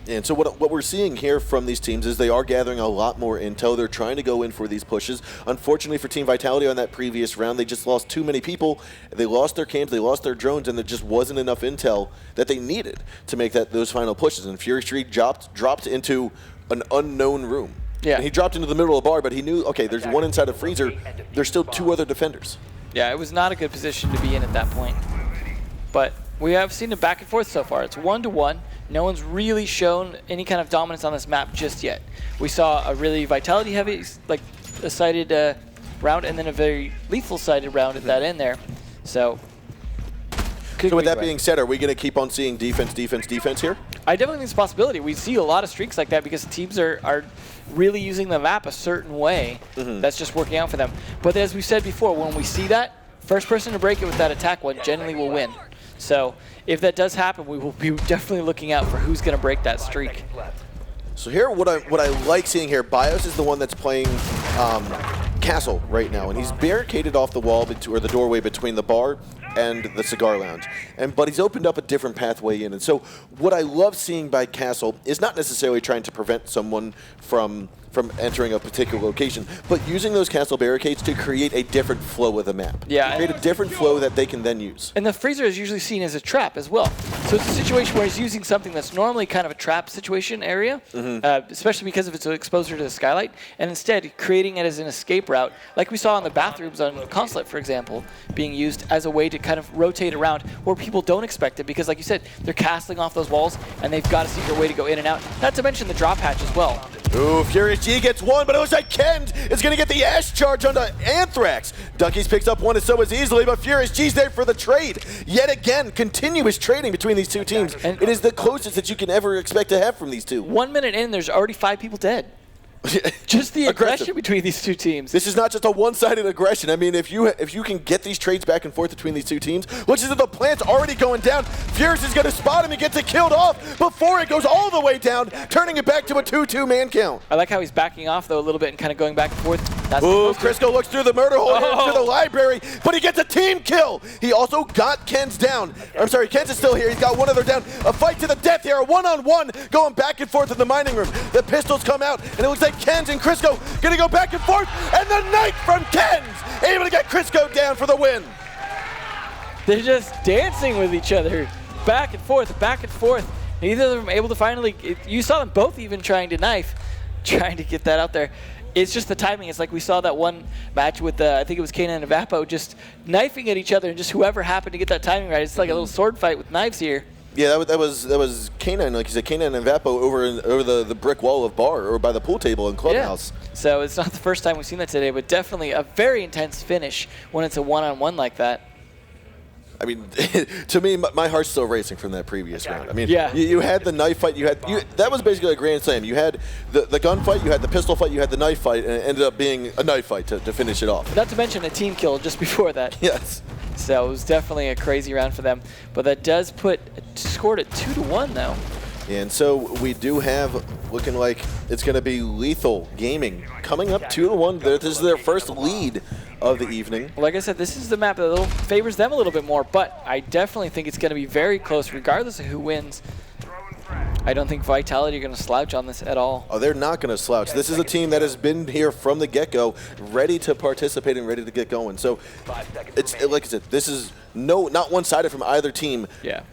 And so what we're seeing here from these teams is they are gathering a lot more intel. They're trying to go in for these pushes. Unfortunately for Team Vitality on that previous round, they just lost too many people. They lost their cams, they lost their drones, and there just wasn't enough intel that they needed to make those final pushes. And Fury Street dropped into an unknown room. Yeah. And he dropped into the middle of the bar, but he knew, okay, there's one inside a freezer. There's still 2 other defenders. Yeah, it was not a good position to be in at that point. But we have seen it back and forth so far. It's 1-1. No one's really shown any kind of dominance on this map just yet. We saw a really Vitality-heavy, like a sided round, and then a very lethal-sided round at that end there. So with that being said, are we going to keep on seeing defense here? I definitely think it's a possibility. We see a lot of streaks like that because teams are really using the map a certain way that's just working out for them. But as we said before, when we see that, first person to break it with that attack one generally will win. So if that does happen, we will be definitely looking out for who's going to break that streak. So here, what I like seeing here, BIOS is the one that's playing Castle right now, and he's barricaded off the wall or the doorway between the bar and the cigar lounge. But he's opened up a different pathway in. And so what I love seeing by Castle is not necessarily trying to prevent someone from entering a particular location, but using those castle barricades to create a different flow of the map. Yeah. Create a different flow that they can then use. And the freezer is usually seen as a trap as well. So it's a situation where he's using something that's normally kind of a trap situation area, especially because of its exposure to the skylight, and instead creating it as an escape route, like we saw in the bathrooms on Consulate, for example, being used as a way to kind of rotate around where people don't expect it, because like you said, they're castling off those walls, and they've got a secret way to go in and out. Not to mention the drop hatch as well. Ooh, Furious G gets one, but it looks like Ken is going to get the Ash charge onto Anthrax. Dunkies picks up one and so as easily, but Furious G's there for the trade. Yet again, continuous trading between these two teams. And it is the closest that you can ever expect to have from these two. 1 minute in, there's already 5 people dead. Just the aggression between these two teams. This is not just a one-sided aggression. I mean, if you can get these trades back and forth between these two teams, which is that the plant's already going down, Furious is going to spot him and gets it killed off before it goes all the way down, turning it back to a 2-2 man count. I like how he's backing off, though, a little bit and kind of going back and forth. That's ooh, Crisco looks through the murder hole here to the library, but he gets a team kill. He also got Ken's down. I'm sorry, Ken's is still here. He's got one other down. A fight to the death here, a one-on-one going back and forth in the mining room. The pistols come out, and it looks like Ken's and Crisco gonna go back and forth, and the knife from Ken's able to get Crisco down for the win. They're just dancing with each other, back and forth, back and forth. Neither of them able to finally, you saw them both even trying to knife, trying to get that out there. It's just the timing. It's like we saw that one match with, I think it was Kanan and Vapo, just knifing at each other, and just whoever happened to get that timing right. It's like a little sword fight with knives here. Yeah, that was Kanan, like you said, Kanan and Vapo over the brick wall of bar or by the pool table in Clubhouse. Yeah. So it's not the first time we've seen that today, but definitely a very intense finish when it's a one-on-one like that. I mean, to me, my heart's still racing from that previous round. I mean, yeah. you had the knife fight. That was basically a grand slam. You had the gun fight, you had the pistol fight, you had the knife fight, and it ended up being a knife fight to finish it off. Not to mention a team kill just before that. Yes. So it was definitely a crazy round for them. But that does scored at 2-1 though. And so we do have, looking like it's going to be Lethal Gaming coming up 2-1. This is their first lead of the evening. Like I said, this is the map that favors them a little bit more, but I definitely think it's going to be very close regardless of who wins. I don't think Vitality are going to slouch on this at all. Oh, they're not going to slouch. This is a team that has been here from the get-go, ready to participate and ready to get going. So, it's like I said, this is not one-sided from either team. Yeah.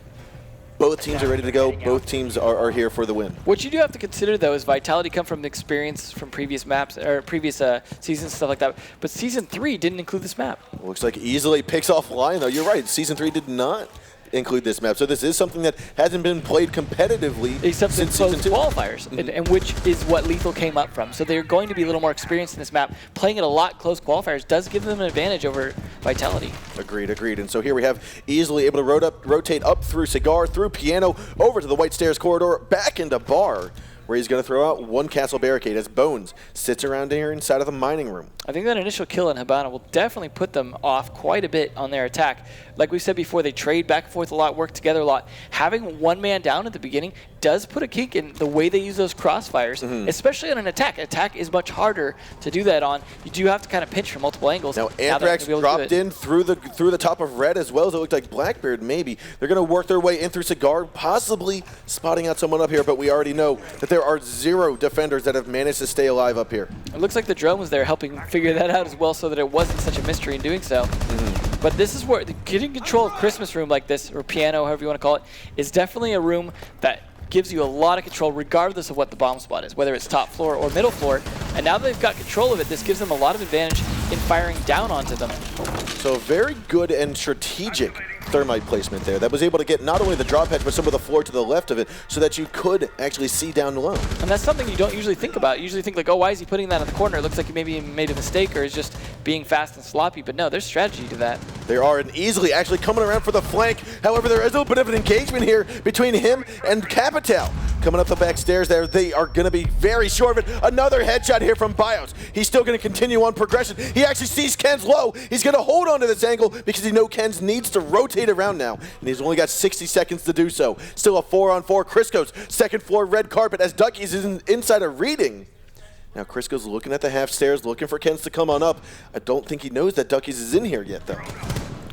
Both teams are ready to go. Both teams are here for the win. What you do have to consider, though, is Vitality come from the experience from previous maps or previous seasons, stuff like that. But Season 3 didn't include this map. Looks like easily picks off Lion, though. You're right. Season 3 did not include this map. So this is something that hasn't been played competitively except since close Season 2. qualifiers, and which is what Lethal came up from. So they're going to be a little more experienced in this map. Playing it a lot close qualifiers does give them an advantage over Vitality. Agreed. And so here we have easily able to rotate up through Cigar, through Piano, over to the White Stairs corridor, back into Bar. where he's going to throw out one castle barricade as Bones sits around here inside of the mining room. I think that initial kill in Habana will definitely put them off quite a bit on their attack. Like we said before, they trade back and forth a lot, work together a lot. Having one man down at the beginning does put a kink in the way they use those crossfires, especially on an attack. Attack is much harder to do that on. You do have to kind of pinch from multiple angles. Now Anthrax dropped in through the top of Red as well as it looked like Blackbeard maybe. They're going to work their way in through Cigar, possibly spotting out someone up here, but we already know that there are 0 defenders that have managed to stay alive up here. It looks like the drone was there helping figure that out as well so that it wasn't such a mystery in doing so. But this is where getting control of Christmas room like this, or piano, however you want to call it, is definitely a room that gives you a lot of control regardless of what the bomb spot is, whether it's top floor or middle floor. And now that they've got control of it, this gives them a lot of advantage in firing down onto them. So very good and strategic thermite placement there that was able to get not only the drop hedge but some of the floor to the left of it so that you could actually see down low. And that's something you don't usually think about. You usually think like, oh, why is he putting that in the corner? It looks like he maybe made a mistake or is just being fast and sloppy. But no, there's strategy to that. They are easily actually coming around for the flank. However, there is a little bit of an engagement here between him and Capital. Coming up the back stairs there, they are going to be very short of it. Another headshot here from Bios. He's still going to continue on progression. He actually sees Ken's low. He's going to hold on to this angle because he knows Ken's needs to rotate around now. And he's only got 60 seconds to do so. Still a 4-on-4. Crisco's second floor red carpet as Ducky's is inside a reading. Now Crisco's looking at the half stairs, looking for Ken's to come on up. I don't think he knows that Ducky's is in here yet though.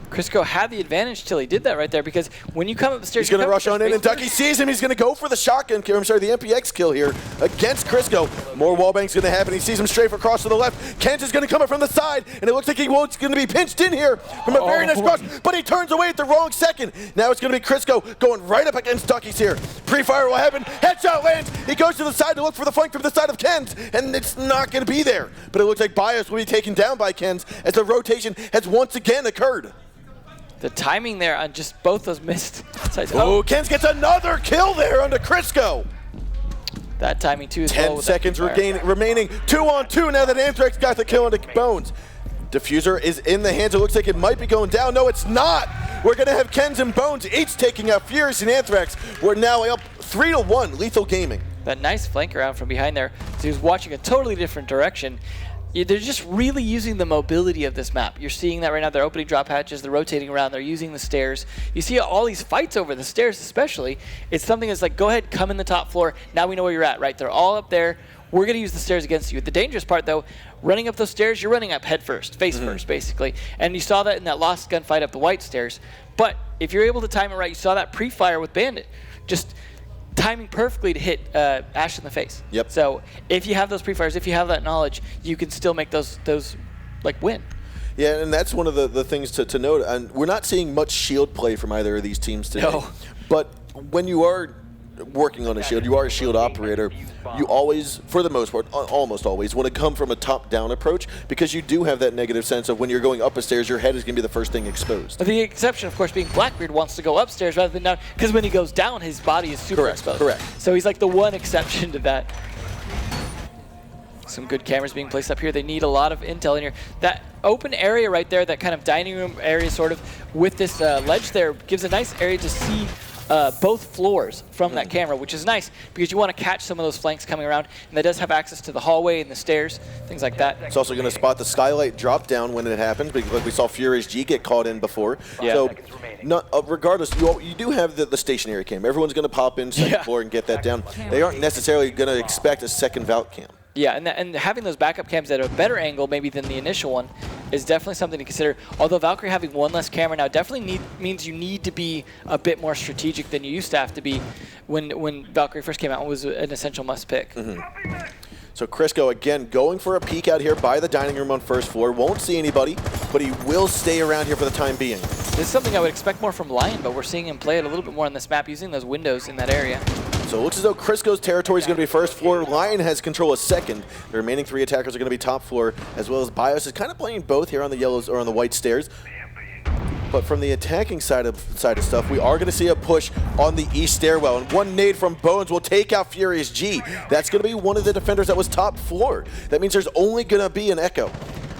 Crisco had the advantage till he did that right there because when you come up the stairs, he's going to rush on in and Ducky sees him. He's going to go for the shotgun kill, the MPX kill here against Crisco. More wallbang's going to happen. He sees him strafe across to the left. Kent is going to come up from the side and it looks like he's going to be pinched in here from a very nice cross, but he turns away at the wrong second. Now it's going to be Crisco going right up against Ducky's here. Pre-fire will happen. Headshot lands. He goes to the side to look for the flank from the side of Ken's and it's not going to be there. But it looks like Bios will be taken down by Ken's as the rotation has once again occurred. The timing there on just both those missed sides. Oh, Ken's gets another kill there onto Crisco. That timing too is 10 seconds remaining. 2-on-2 now that Anthrax got the kill onto Bones. Diffuser is in the hands. It looks like it might be going down. No, it's not. We're going to have Ken's and Bones each taking out Furious and Anthrax. We're now up 3-1, Lethal Gaming. That nice flank around from behind there. So he was watching a totally different direction. They're just really using the mobility of this map. You're seeing that right now. They're opening drop hatches. They're rotating around. They're using the stairs. You see all these fights over the stairs especially. It's something that's like, go ahead, come in the top floor. Now we know where you're at, right? They're all up there. We're going to use the stairs against you. The dangerous part, though, running up those stairs, you're running up head first, face first, basically. And you saw that in that lost gunfight up the white stairs. But if you're able to time it right, you saw that pre-fire with Bandit. Just timing perfectly to hit Ash in the face. Yep. So if you have those pre-fires, if you have that knowledge, you can still make those like win. Yeah, and that's one of the things to note. And we're not seeing much shield play from either of these teams today. No. But when you are working on a shield, you are a shield operator, you always, for the most part, almost always, want to come from a top-down approach because you do have that negative sense of when you're going up a stairs, your head is going to be the first thing exposed. The exception, of course, being Blackbeard wants to go upstairs rather than down, because when he goes down, his body is super exposed. Correct. So he's like the one exception to that. Some good cameras being placed up here. They need a lot of intel in here. That open area right there, that kind of dining room area sort of with this ledge there, gives a nice area to see both floors from that camera, which is nice because you want to catch some of those flanks coming around, and that does have access to the hallway and the stairs, things like that. It's also going to spot the skylight drop down when it happens, because like we saw Furious G get caught in before. Yeah. So regardless, you do have the stationary cam. Everyone's going to pop in second floor and get that down. They aren't necessarily going to expect a second Valk cam. Yeah, and having those backup cams at a better angle maybe than the initial one is definitely something to consider. Although Valkyrie having one less camera now definitely means you need to be a bit more strategic than you used to have to be when Valkyrie first came out and was an essential must pick. So Crisco again going for a peek out here by the dining room on first floor. Won't see anybody, but he will stay around here for the time being. This is something I would expect more from Lion, but we're seeing him play it a little bit more on this map using those windows in that area. So it looks as though Crisco's territory is going to be first floor. Lion has control of second. The remaining 3 attackers are going to be top floor, as well as Bios is kind of playing both here on the yellows or on the white stairs. But from the attacking side of stuff, we are going to see a push on the east stairwell. And one nade from Bones will take out Furious G. That's going to be one of the defenders that was top floor. That means there's only going to be an Echo.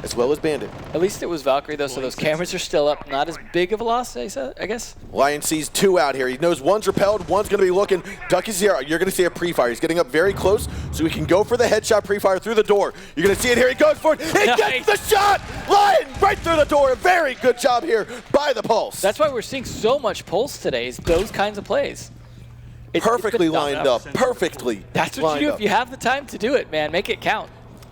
as well as Bandit. At least it was Valkyrie, though, so those cameras are still up. Not as big of a loss, I guess. Lion sees 2 out here. He knows one's repelled, one's going to be looking. Ducky's here. You're going to see a pre-fire. He's getting up very close, so he can go for the headshot pre-fire through the door. You're going to see it here. He goes for it. He gets the shot! Lion right through the door. Very good job here by the Pulse. That's why we're seeing so much Pulse today, is those kinds of plays. Perfectly lined up. Perfectly. That's what you do if you have the time to do it, man. Make it count.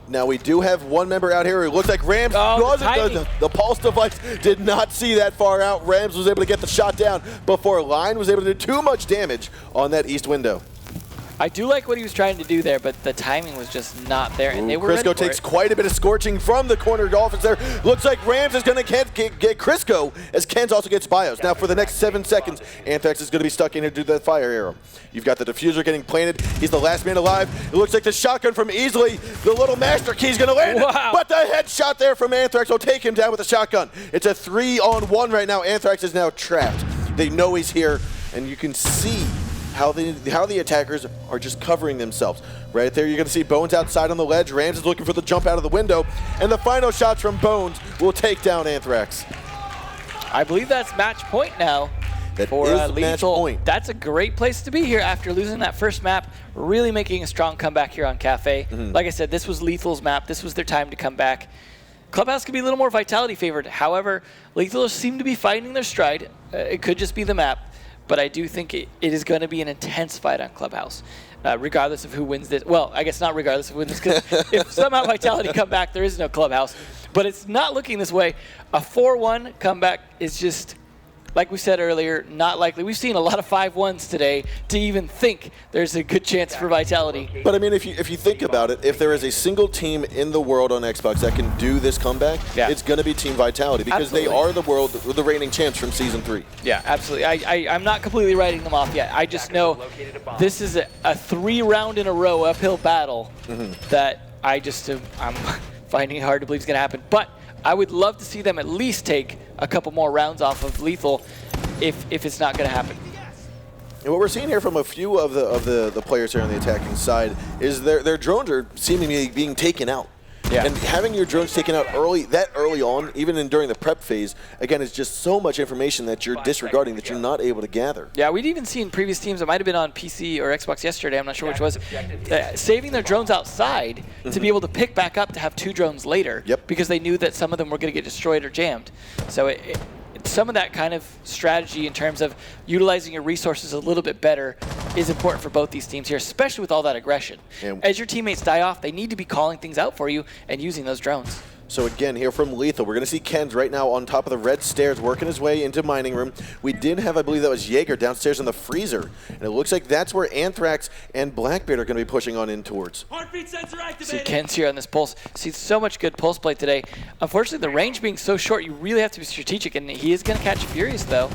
Now we do have one member out here who looks like Rams. The Pulse device did not see that far out. Rams was able to get the shot down before Lion was able to do too much damage on that east window. I do like what he was trying to do there, but the timing was just not there, and they were ready for Crisco takes it. quite a bit of scorching from the corner Dolphins there. Looks like Rams is going to get Crisco, as Ken's also gets Bios. Now for the next 7 seconds, Anthrax is going to be stuck in here to do that fire arrow. You've got the diffuser getting planted. He's the last man alive. It looks like the shotgun from Easily, the little master key is going to land. Wow. But the headshot there from Anthrax will take him down with the shotgun. It's a 3-on-1 right now. Anthrax is now trapped. They know he's here, and you can see how the attackers are just covering themselves. Right there, you're going to see Bones outside on the ledge. Rams is looking for the jump out of the window, and the final shots from Bones will take down Anthrax. I believe that's match point now. That for is Lethal. match point. That's a great place to be here after losing that first map, really making a strong comeback here on Cafe. Like I said, this was Lethal's map. This was their time to come back. Clubhouse could be a little more Vitality favored. However, Lethal seem to be finding their stride. It could just be the map. But I do think it is going to be an intense fight on Clubhouse, regardless of who wins this. Well, I guess not regardless of who wins this, because if somehow Vitality come back, there is no Clubhouse. But it's not looking this way. A 4-1 comeback is just, like we said earlier, not likely. We've seen a lot of 5-1s today to even think there's a good chance for Vitality. But I mean, if you think about it, if there is a single team in the world on Xbox that can do this comeback, it's going to be Team Vitality, because they are the reigning champs from Season 3. Yeah, absolutely. I'm not completely writing them off yet. I just know this is a 3-round in a row uphill battle that I'm finding it hard to believe is going to happen. But I would love to see them at least take a couple more rounds off of Lethal if it's not going to happen. And what we're seeing here from a few of the players here on the attacking side is their drones are seemingly being taken out. Yeah. And having your drones taken out early on, even during the prep phase, again, is just so much information that you're disregarding, that you're not able to gather. Yeah, we'd even seen previous teams, it might have been on PC or Xbox yesterday, I'm not sure which was, saving their drones outside to be able to pick back up to have 2 drones later, because they knew that some of them were going to get destroyed or jammed. So some of that kind of strategy in terms of utilizing your resources a little bit better is important for both these teams here, especially with all that aggression. As your teammates die off, they need to be calling things out for you and using those drones. So again, here from Lethal, we're going to see Ken's right now on top of the red stairs working his way into Mining Room. We did have, I believe that was Jaeger downstairs in the freezer. And it looks like that's where Anthrax and Blackbeard are going to be pushing on in towards. Heartbeat sensor activated. See Ken's here on this pulse. See so much good pulse play today. Unfortunately, the range being so short, you really have to be strategic, and he is going to catch Furious though.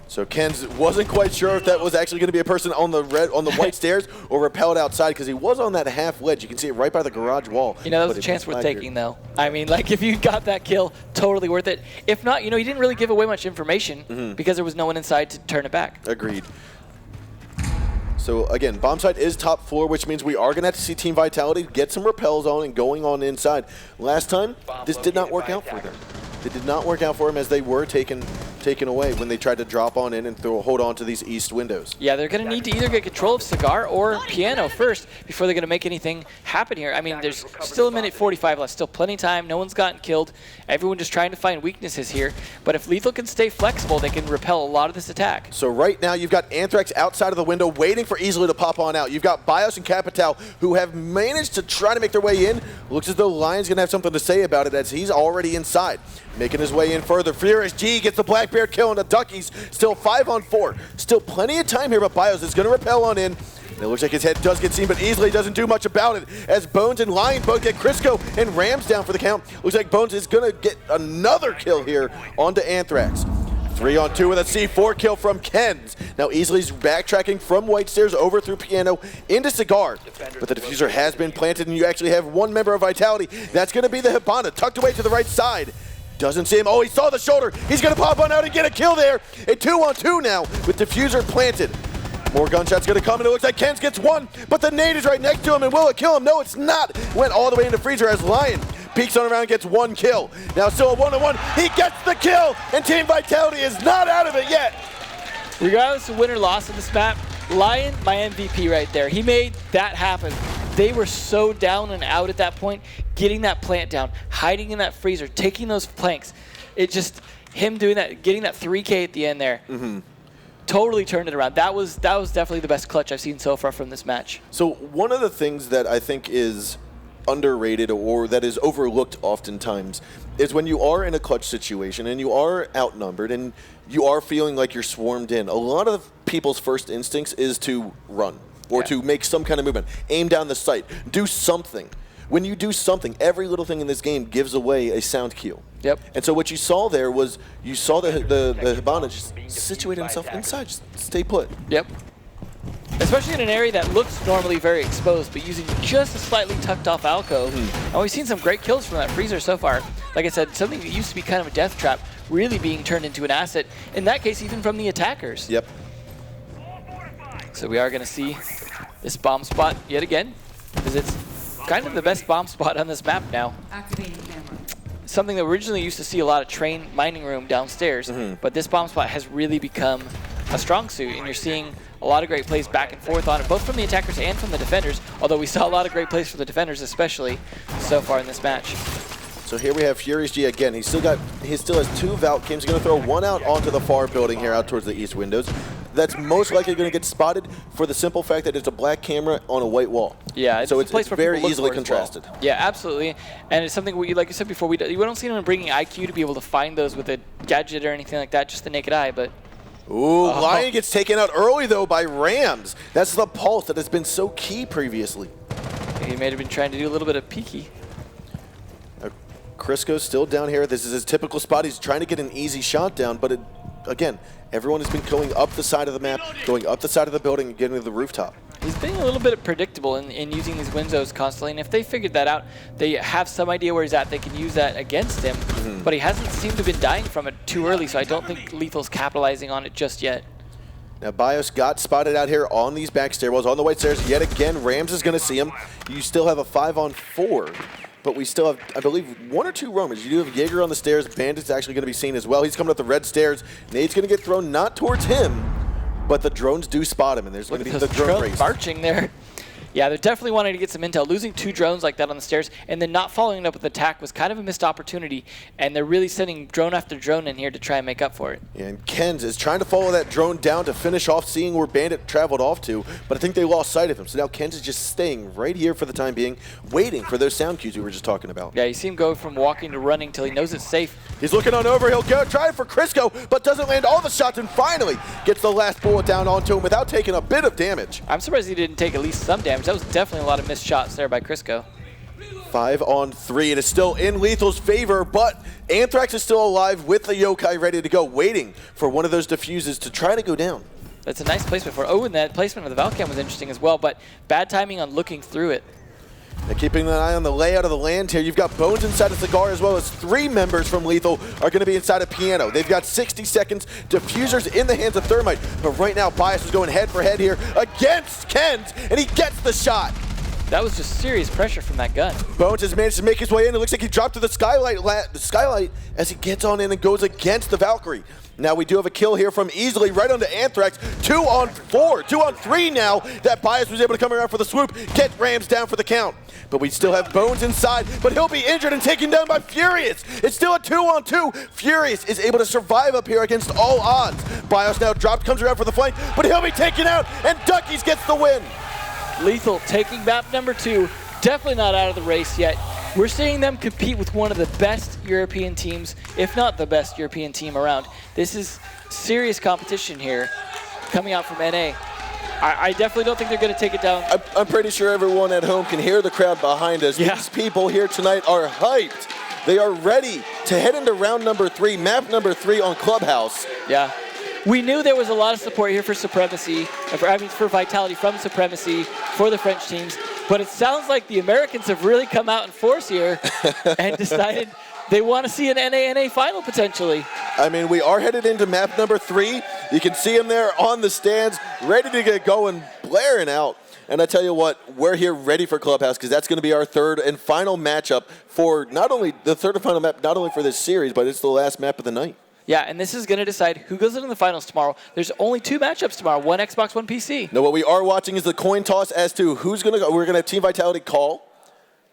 So Ken's wasn't quite sure if that was actually going to be a person on the white stairs or repelled outside, because he was on that half ledge. You can see it right by the garage wall. You know, that was a chance worth taking, though. I mean, like, if you got that kill, totally worth it. If not, you know, he didn't really give away much information because there was no one inside to turn it back. Agreed. So again, bomb site is top floor, which means we are going to have to see Team Vitality get some repels on and going on inside. Last time, this did not work out for them. It did not work out for them, as they were taken away when they tried to drop on in and hold on to these east windows. Yeah, they're going to need to either get control of Cigar or Piano first before they're going to make anything happen here. I mean, there's still a minute 45 left, still plenty of time. No one's gotten killed. Everyone just trying to find weaknesses here. But if Lethal can stay flexible, they can repel a lot of this attack. So right now, you've got Anthrax outside of the window waiting for Easily to pop on out. You've got Bios and Capital, who have managed to try to make their way in. Looks as though Lion's going to have something to say about it, as he's already inside. Making his way in further. Furious G gets the Blackbeard kill on the Duckies. Still 5-on-4. Still plenty of time here, but Bios is going to repel on in. And it looks like his head does get seen, but Easily doesn't do much about it, as Bones and Lion both get Crisco and Rams down for the count. Looks like Bones is going to get another kill here onto Anthrax. 3-on-2 with a C4 kill from Ken's. Now Easily's backtracking from White Stairs over through Piano into Cigar. But the diffuser has been planted, and you actually have one member of Vitality. That's going to be the Hibana, tucked away to the right side. Doesn't see him. Oh, he saw the shoulder. He's going to pop on out and get a kill there. A 2-on-2 now with diffuser planted. More gunshots going to come, and it looks like Ken's gets one, but the nade is right next to him, and will it kill him? No, it's not. Went all the way into freezer as Lion peeks on around, gets 1 kill. Now still a 1-on-1. He gets the kill, and Team Vitality is not out of it yet. Regardless of win or loss in this map, Lion, my MVP right there. He made that happen. They were so down and out at that point, getting that plant down, hiding in that freezer, taking those planks. It just, him doing that, getting that 3K at the end there, totally turned it around. That was definitely the best clutch I've seen so far from this match. So one of the things that I think is underrated or that is overlooked oftentimes is when you are in a clutch situation and you are outnumbered and you are feeling like you're swarmed in. A lot of people's first instincts is to run or to make some kind of movement, aim down the sight, do something. When you do something, every little thing in this game gives away a sound cue. Yep. And so what you saw there was you saw the Hibana just situate himself inside, just stay put. Yep. Especially in an area that looks normally very exposed, but using just a slightly tucked off alcove. And we've seen some great kills from that freezer so far. Like I said, something that used to be kind of a death trap really being turned into an asset. In that case, even from the attackers. Yep. So we are going to see this bomb spot yet again, because it's kind of the best bomb spot on this map now. Activating camera. Something that originally used to see a lot of train mining room downstairs, but this bomb spot has really become a strong suit, and you're seeing a lot of great plays back and forth on it, both from the attackers and from the defenders, although we saw a lot of great plays from the defenders especially so far in this match. So here we have Furious G again. He still has 2 Valkyries. He's going to throw 1 out onto the far building here out towards the east windows. That's most likely going to get spotted for the simple fact that it's a black camera on a white wall. Yeah, so it's very easily contrasted. Well. Yeah, absolutely. And it's something we, like you said before, we don't see anyone bringing IQ to be able to find those with a gadget or anything like that, just the naked eye, but... Ooh, Lion gets taken out early, though, by Rams. That's the pulse that has been so key previously. He may have been trying to do a little bit of peeky. Crisco's still down here. This is his typical spot. He's trying to get an easy shot down, but again, everyone has been going up the side of the map, going up the side of the building and getting to the rooftop. He's being a little bit predictable in using these windows constantly, and if they figured that out, they have some idea where he's at, they can use that against him, but he hasn't seemed to have been dying from it too early, so I don't think Lethal's capitalizing on it just yet. Now, Bios got spotted out here on these back stairwells, on the white stairs. Yet again, Rams is going to see him. You still have a 5-on-4. But we still have, I believe, 1 or 2 roamers. You do have Jaeger on the stairs. Bandit's actually going to be seen as well. He's coming up the red stairs. Nade's going to get thrown not towards him, but the drones do spot him, and there's going to be the drone race. Marching there. Yeah, they're definitely wanting to get some intel. Losing 2 drones like that on the stairs and then not following it up with an attack was kind of a missed opportunity, and they're really sending drone after drone in here to try and make up for it. Yeah, and Kenz is trying to follow that drone down to finish off seeing where Bandit traveled off to, but I think they lost sight of him. So now Kenz is just staying right here for the time being, waiting for those sound cues we were just talking about. Yeah, you see him go from walking to running till he knows it's safe. He's looking on over. He'll go try it for Crisco, but doesn't land all the shots, and finally gets the last bullet down onto him without taking a bit of damage. I'm surprised he didn't take at least some damage. That was definitely a lot of missed shots there by Crisco. 5-on-3. It is still in Lethal's favor, but Anthrax is still alive with the Yokai ready to go, waiting for one of those diffuses to try to go down. That's a nice placement for. Oh, and that placement of the Valcam was interesting as well, but bad timing on looking through it. Now keeping an eye on the layout of the land here, you've got Bones inside of Cigar, as well as 3 members from Lethal are going to be inside of Piano. They've got 60 seconds, diffusers in the hands of Thermite, but right now Bias is going head for head here against Kenz, and he gets the shot. That was just serious pressure from that gun. Bones has managed to make his way in. It looks like he dropped to the skylight as he gets on in and goes against the Valkyrie. Now we do have a kill here from Easily right onto Anthrax. 2-on-4, 2-on-3 now that Bias was able to come around for the swoop, get Rams down for the count. But we still have Bones inside, but he'll be injured and taken down by Furious. It's still a 2-on-2. Furious is able to survive up here against all odds. Bias now dropped, comes around for the flank, but he'll be taken out, and Duckies gets the win. Lethal taking map number 2, definitely not out of the race yet. We're seeing them compete with one of the best European teams, if not the best European team around. This is serious competition here coming out from NA. I definitely don't think they're going to take it down. I'm pretty sure everyone at home can hear the crowd behind us. Yeah. These people here tonight are hyped. They are ready to head into round number 3, map number 3 on Clubhouse. Yeah. We knew there was a lot of support here for Supremacy, for Vitality from Supremacy for the French teams, but it sounds like the Americans have really come out in force here and decided they want to see an NA final potentially. I mean, we are headed into map number 3. You can see him there on the stands, ready to get going, blaring out And I tell you what, we're here ready for Clubhouse because that's going to be our third and final matchup for not only the third and final map, not only for this series, but it's the last map of the night. Yeah, and this is going to decide who goes into the finals tomorrow. There's only 2 matchups tomorrow, one Xbox, one PC. Now, what we are watching is the coin toss as to who's going to go. We're going to have Team Vitality call.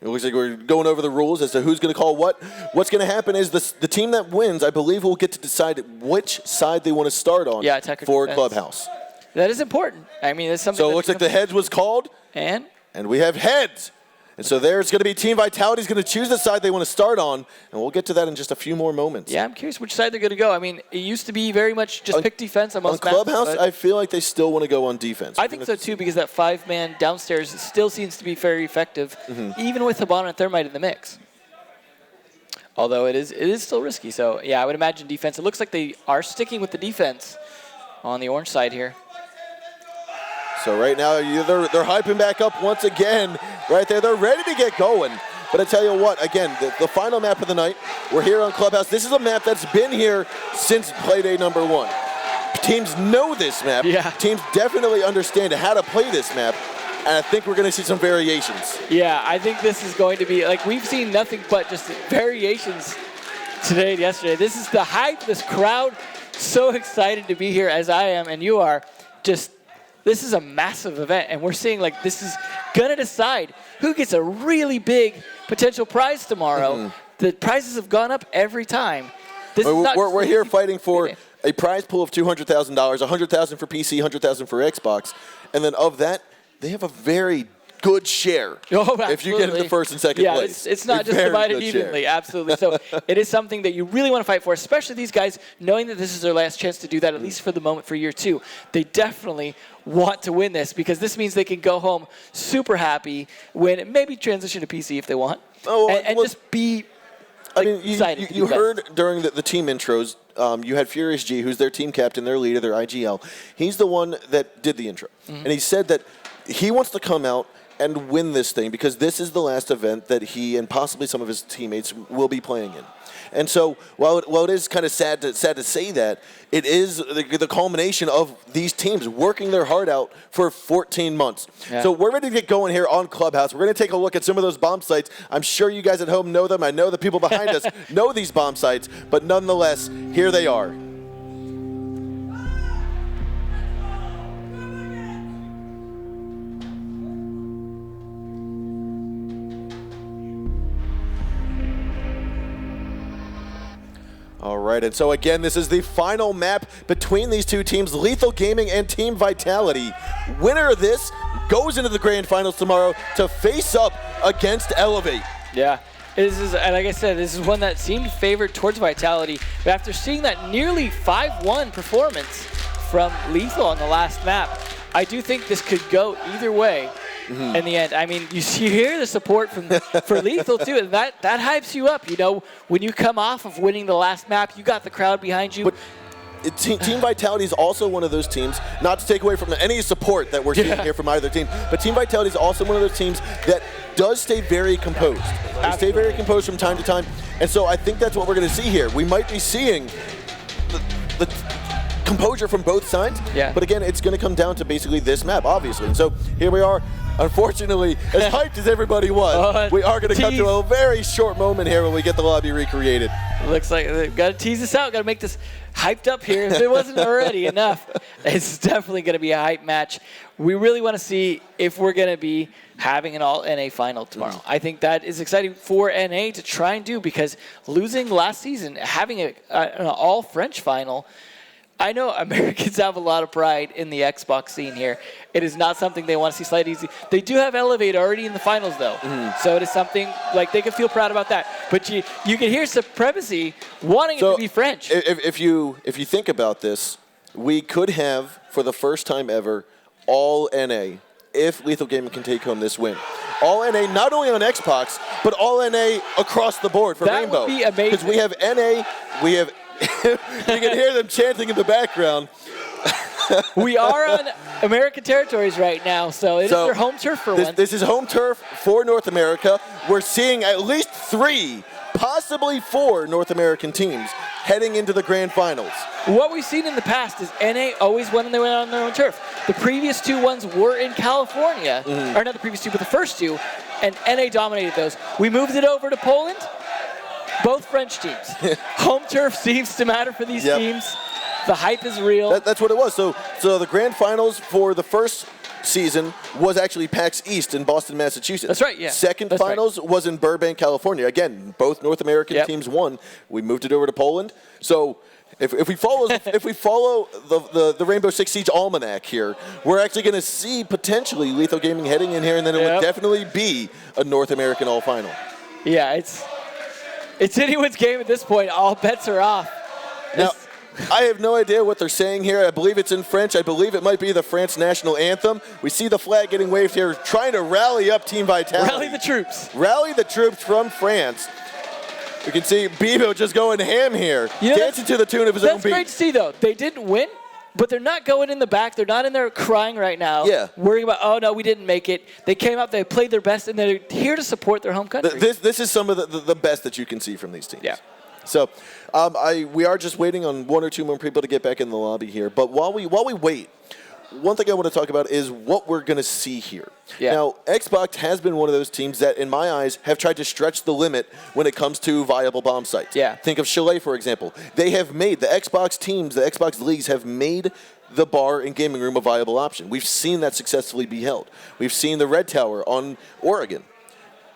It looks like we're going over the rules as to who's going to call what. What's going to happen is the team that wins, I believe, will get to decide which side they want to start on for Clubhouse. That is important. I mean, it's something. So it looks like the heads was called. And we have heads. And so there's going to be Team Vitality's going to choose the side they want to start on, and we'll get to that in just a few more moments. Yeah, I'm curious which side they're going to go. I mean, it used to be very much just pick defense on most maps. On Clubhouse, I feel like they still want to go on defense. I think so too, because that 5-man downstairs still seems to be very effective, even with Hibana and Thermite in the mix. Although it is still risky. So yeah, I would imagine defense. It looks like they are sticking with the defense on the orange side here. So right now, they're hyping back up once again. Right there, they're ready to get going. But I tell you what, again, the final map of the night, we're here on Clubhouse. This is a map that's been here since Playday #1. Teams know this map. Yeah. Teams definitely understand how to play this map. And I think we're going to see some variations. Yeah, I think this is going to be, like, we've seen nothing but just variations today and yesterday. This is the hype, this crowd, so excited to be here as I am and you are. Just, this is a massive event, and we're seeing, like, this is going to decide who gets a really big potential prize tomorrow. The prizes have gone up every time. We're here fighting for a prize pool of $200,000, $100,000 for PC, $100,000 for Xbox, and then of that, they have a very good share if you get into first and second place. Yeah, it's not just divided evenly, absolutely. So it is something that you really want to fight for, especially these guys, knowing that this is their last chance to do that, at least for the moment, for year 2. They definitely want to win this because this means they can go home super happy, win, maybe transition to PC if they want, and just be excited. You heard during the team intros, you had Furious G, who's their team captain, their leader, their IGL. He's the one that did the intro. And he said that he wants to come out and win this thing because this is the last event that he and possibly some of his teammates will be playing in. And so while it is kind of sad to say that, it is the culmination of these teams working their heart out for 14 months. Yeah. So we're ready to get going here on Clubhouse. We're going to take a look at some of those bomb sites. I'm sure you guys at home know them. I know the people behind us know these bomb sites, but nonetheless, here they are. All right, and so again, this is the final map between these two teams, Lethal Gaming and Team Vitality. Winner of this goes into the grand finals tomorrow to face up against Elevate. Yeah, this is, and like I said, this is one that seemed favored towards Vitality, but after seeing that nearly 5-1 performance from Lethal on the last map, I do think this could go either way. In the end, I mean, you hear the support for Lethal too, and that hypes you up. You know, when you come off of winning the last map, you got the crowd behind you. But Team Vitality is also one of those teams, not to take away from any support that we're seeing here from either team, but Team Vitality is also one of those teams that does stay very composed. They stay very composed from time to time, and so I think that's what we're going to see here. We might be seeing the composure from both sides, but again, it's going to come down to basically this map, obviously. And so here we are. Unfortunately, as hyped as everybody was, we are going to come to a very short moment here when we get the lobby recreated. Looks like they've got to tease this out, got to make this hyped up here. If it wasn't already enough, it's definitely going to be a hype match. We really want to see if we're going to be having an all-NA final tomorrow. I think that is exciting for NA to try and do because losing last season, having an all-French final, I know Americans have a lot of pride in the Xbox scene here. It is not something they want to see slide easy. They do have Elevate already in the finals, though. So it is something, like, they can feel proud about that. But you can hear Supremacy wanting it to be French. If you think about this, we could have, for the first time ever, all NA if Lethal Gaming can take home this win. All NA, not only on Xbox, but all NA across the board for Rainbow. That would be amazing. Because we have NA, we have... you can hear them chanting in the background. We are on American territories right now, so it is their home turf for once. This is home turf for North America. We're seeing at least 3, possibly 4 North American teams heading into the grand finals. What we've seen in the past is NA always won when they went on their own turf. The previous two ones were in California, or not the previous two, but the first two, and NA dominated those. We moved it over to Poland, both French teams. Home turf seems to matter for these teams. The hype is real. That's what it was. So the grand finals for the first season was actually PAX East in Boston, Massachusetts. That's right, yeah. Second finals was in Burbank, California. Again, both North American teams won. We moved it over to Poland. So if we follow the Rainbow Six Siege Almanac here, we're actually going to see potentially Lethal Gaming heading in here, and then it would definitely be a North American all-final. Yeah, it's anyone's game at this point. All bets are off. Now, I have no idea what they're saying here. I believe it's in French. I believe it might be the France national anthem. We see the flag getting waved here, trying to rally up Team Vitality. Rally the troops. Rally the troops from France. We can see Bibo just going ham here, dancing to the tune of his own beat. That's great to see, though. They didn't win, but they're not going in the back. They're not in there crying right now, worrying about, oh, no, we didn't make it. They came out, they played their best, and they're here to support their home country. This is some of the best that you can see from these teams. Yeah. So we are just waiting on one or two more people to get back in the lobby here. But while we wait, one thing I want to talk about is what we're going to see here. Yeah. Now, Xbox has been one of those teams that, in my eyes, have tried to stretch the limit when it comes to viable bomb sites. Yeah. Think of Chalet, for example. They have made, the Xbox teams, the Xbox leagues have made the bar and gaming room a viable option. We've seen that successfully be held. We've seen the Red Tower on Oregon.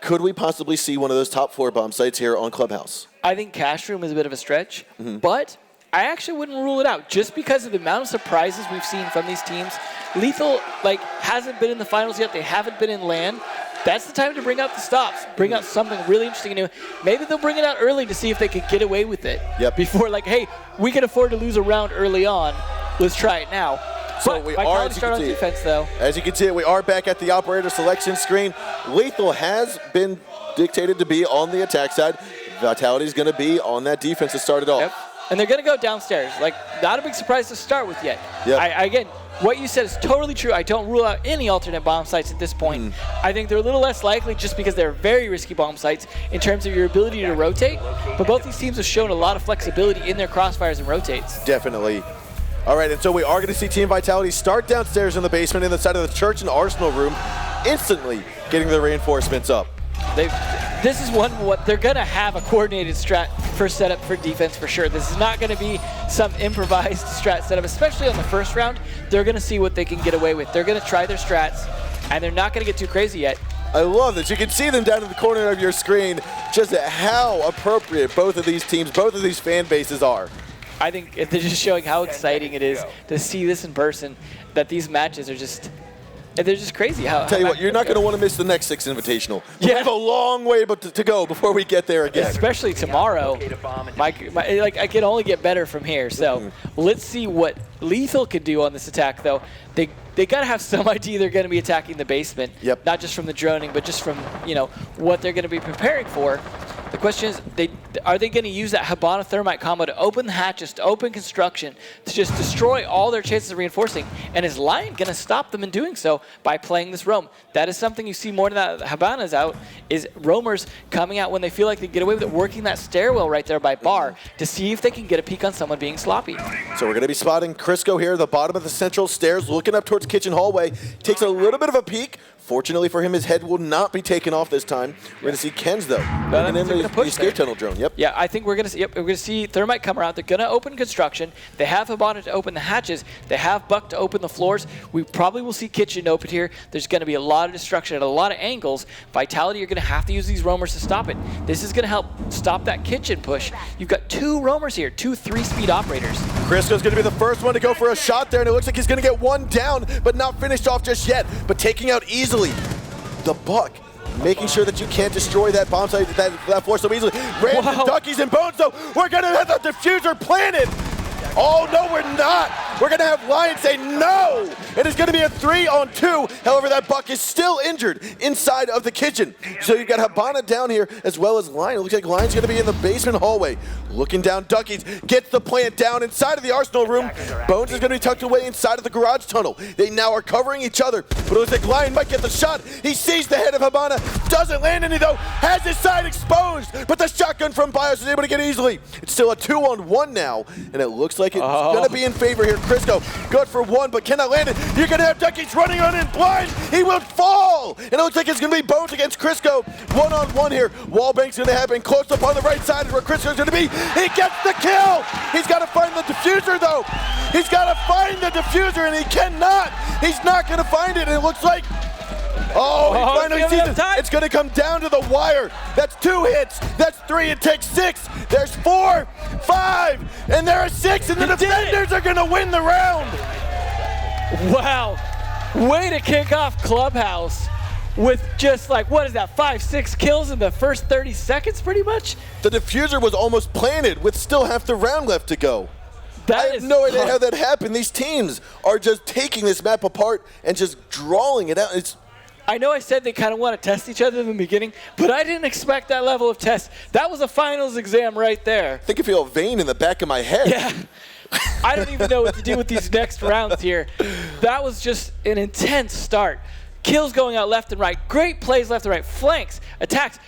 Could we possibly see one of those top floor bomb sites here on Clubhouse? I think Cash Room is a bit of a stretch, but I actually wouldn't rule it out just because of the amount of surprises we've seen from these teams. Lethal hasn't been in the finals yet. They haven't been in LAN. That's the time to bring out the stops, bring out something really interesting and new. Maybe they'll bring it out early to see if they can get away with it. Before, hey, we can afford to lose a round early on. Let's try it now. So we are, as you can see, we are back at the operator selection screen. Lethal has been dictated to be on the attack side. Vitality is going to be on that defense to start it off. And they're going to go downstairs. Not a big surprise to start with yet. Again, what you said is totally true. I don't rule out any alternate bomb sites at this point. I think they're a little less likely just because they're very risky bomb sites in terms of your ability to rotate. But both these teams have shown a lot of flexibility in their crossfires and rotates. Definitely. All right, and so we are going to see Team Vitality start downstairs in the basement in the side of the church and arsenal room, instantly getting the reinforcements up. This is what they're going to have a coordinated strat for setup for defense for sure. This is not going to be some improvised strat setup, especially on the first round. They're going to see what they can get away with. They're going to try their strats, and they're not going to get too crazy yet. I love this. You can see them down in the corner of your screen, just how appropriate both of these teams, both of these fan bases are. I think they're just showing how exciting it is to see this in person, that these matches are just, they're just crazy. Tell you what, you're not going to want to miss the next Six Invitational. We have a long way to go before we get there again. Especially tomorrow. I can only get better from here. So let's see what Lethal can do on this attack, though. They got to have some idea they're going to be attacking the basement. Not just from the droning, but just from what they're going to be preparing for. The question is, are they going to use that Habana Thermite combo to open the hatches, to open construction, to just destroy all their chances of reinforcing? And is Lion going to stop them in doing so by playing this roam? That is something you see more than that Habana's out, is roamers coming out when they feel like they get away with it, working that stairwell right there by bar to see if they can get a peek on someone being sloppy. So we're going to be spotting Crisco here at the bottom of the central stairs, looking up towards kitchen hallway. Takes a little bit of a peek. Fortunately for him, his head will not be taken off this time. We're going to see Ken's, though, bringing in the escape tunnel drone. Yeah, I think we're going to see Thermite come around. They're going to open construction. They have Habana to open the hatches. They have Buck to open the floors. We probably will see Kitchen open here. There's going to be a lot of destruction at a lot of angles. Vitality are going to have to use these roamers to stop it. This is going to help stop that Kitchen push. You've got two roamers here, two 3-speed operators. Crisco's going to be the first one to go for a shot there, and it looks like he's going to get one down, but not finished off just yet, but taking out easily the Buck, making sure that you can't destroy that bomb site, that floor so easily. Random duckies and bones, though. We're going to have the diffuser planted. Oh, no, we're not. We're going to have Lion say no. It is going to be a 3-on-2. However, that Buck is still injured inside of the kitchen. So you've got Habana down here as well as Lion. It looks like Lion's going to be in the basement hallway. Looking down, Duckies gets the plant down inside of the arsenal room. Bones is going to be tucked away inside of the garage tunnel. They now are covering each other. But it looks like Lion might get the shot. He sees the head of Habana. Doesn't land any, though. Has his side exposed. exposed, but the shotgun from Bios is able to get easily. It's still a 2-on-1 now, and it looks like it's going to be in favor here. Crisco, good for one, but cannot land it. You're going to have Duckies running on in blind. He will fall, and it looks like it's going to be both against Crisco. 1-on-1 here. Wallbang's going to happen close up on the right side is where Crisco's going to be. He gets the kill. He's got to find the diffuser, though. He's got to find the diffuser, and he cannot. He's not going to find it, and it looks like he finally sees it. It's going to come down to the wire. That's 2 hits. That's 3. It takes 6. There's 4, 5, and there are 6, and the defenders are going to win the round. Wow. Way to kick off Clubhouse with just like, what is that, 5, 6 kills in the first 30 seconds pretty much? The diffuser was almost planted with still half the round left to go. I have no idea how that happened. These teams are just taking this map apart and just drawing it out. I know I said they kind of want to test each other in the beginning, but I didn't expect that level of test. That was a finals exam right there. I think I feel a vein in the back of my head. Yeah. I don't even know what to do with these next rounds here. That was just an intense start. Kills going out left and right. Great plays left and right. Flanks, attacks,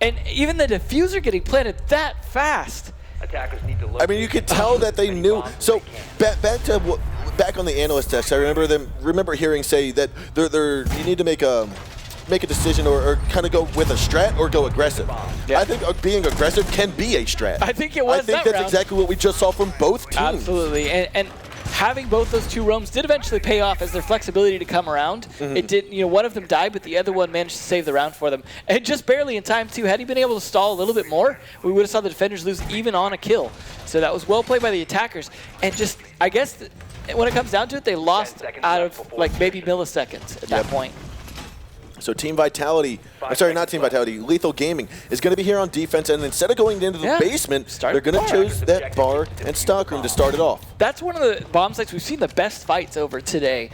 and even the diffuser getting planted that fast. I mean, you could tell that they knew. So back on the analyst desk, I remember hearing say that you need to make a decision or kind of go with a strat or go aggressive. Yeah. I think being aggressive can be a strat. I think it was. I think that's exactly what we just saw from both teams. Absolutely, and having both those 2 roams did eventually pay off as their flexibility to come around. It did, one of them died, but the other one managed to save the round for them. And just barely in time, too. Had he been able to stall a little bit more, we would have saw the defenders lose even on a kill. So that was well played by the attackers. And just, I guess, when it comes down to it, they lost out of, like, maybe milliseconds at that point. So Team Vitality, not Team Vitality, Lethal Gaming is going to be here on defense, and instead of going into the basement, they're going to choose that bar and stockroom to start it off. That's one of the bomb sites we've seen the best fights over today,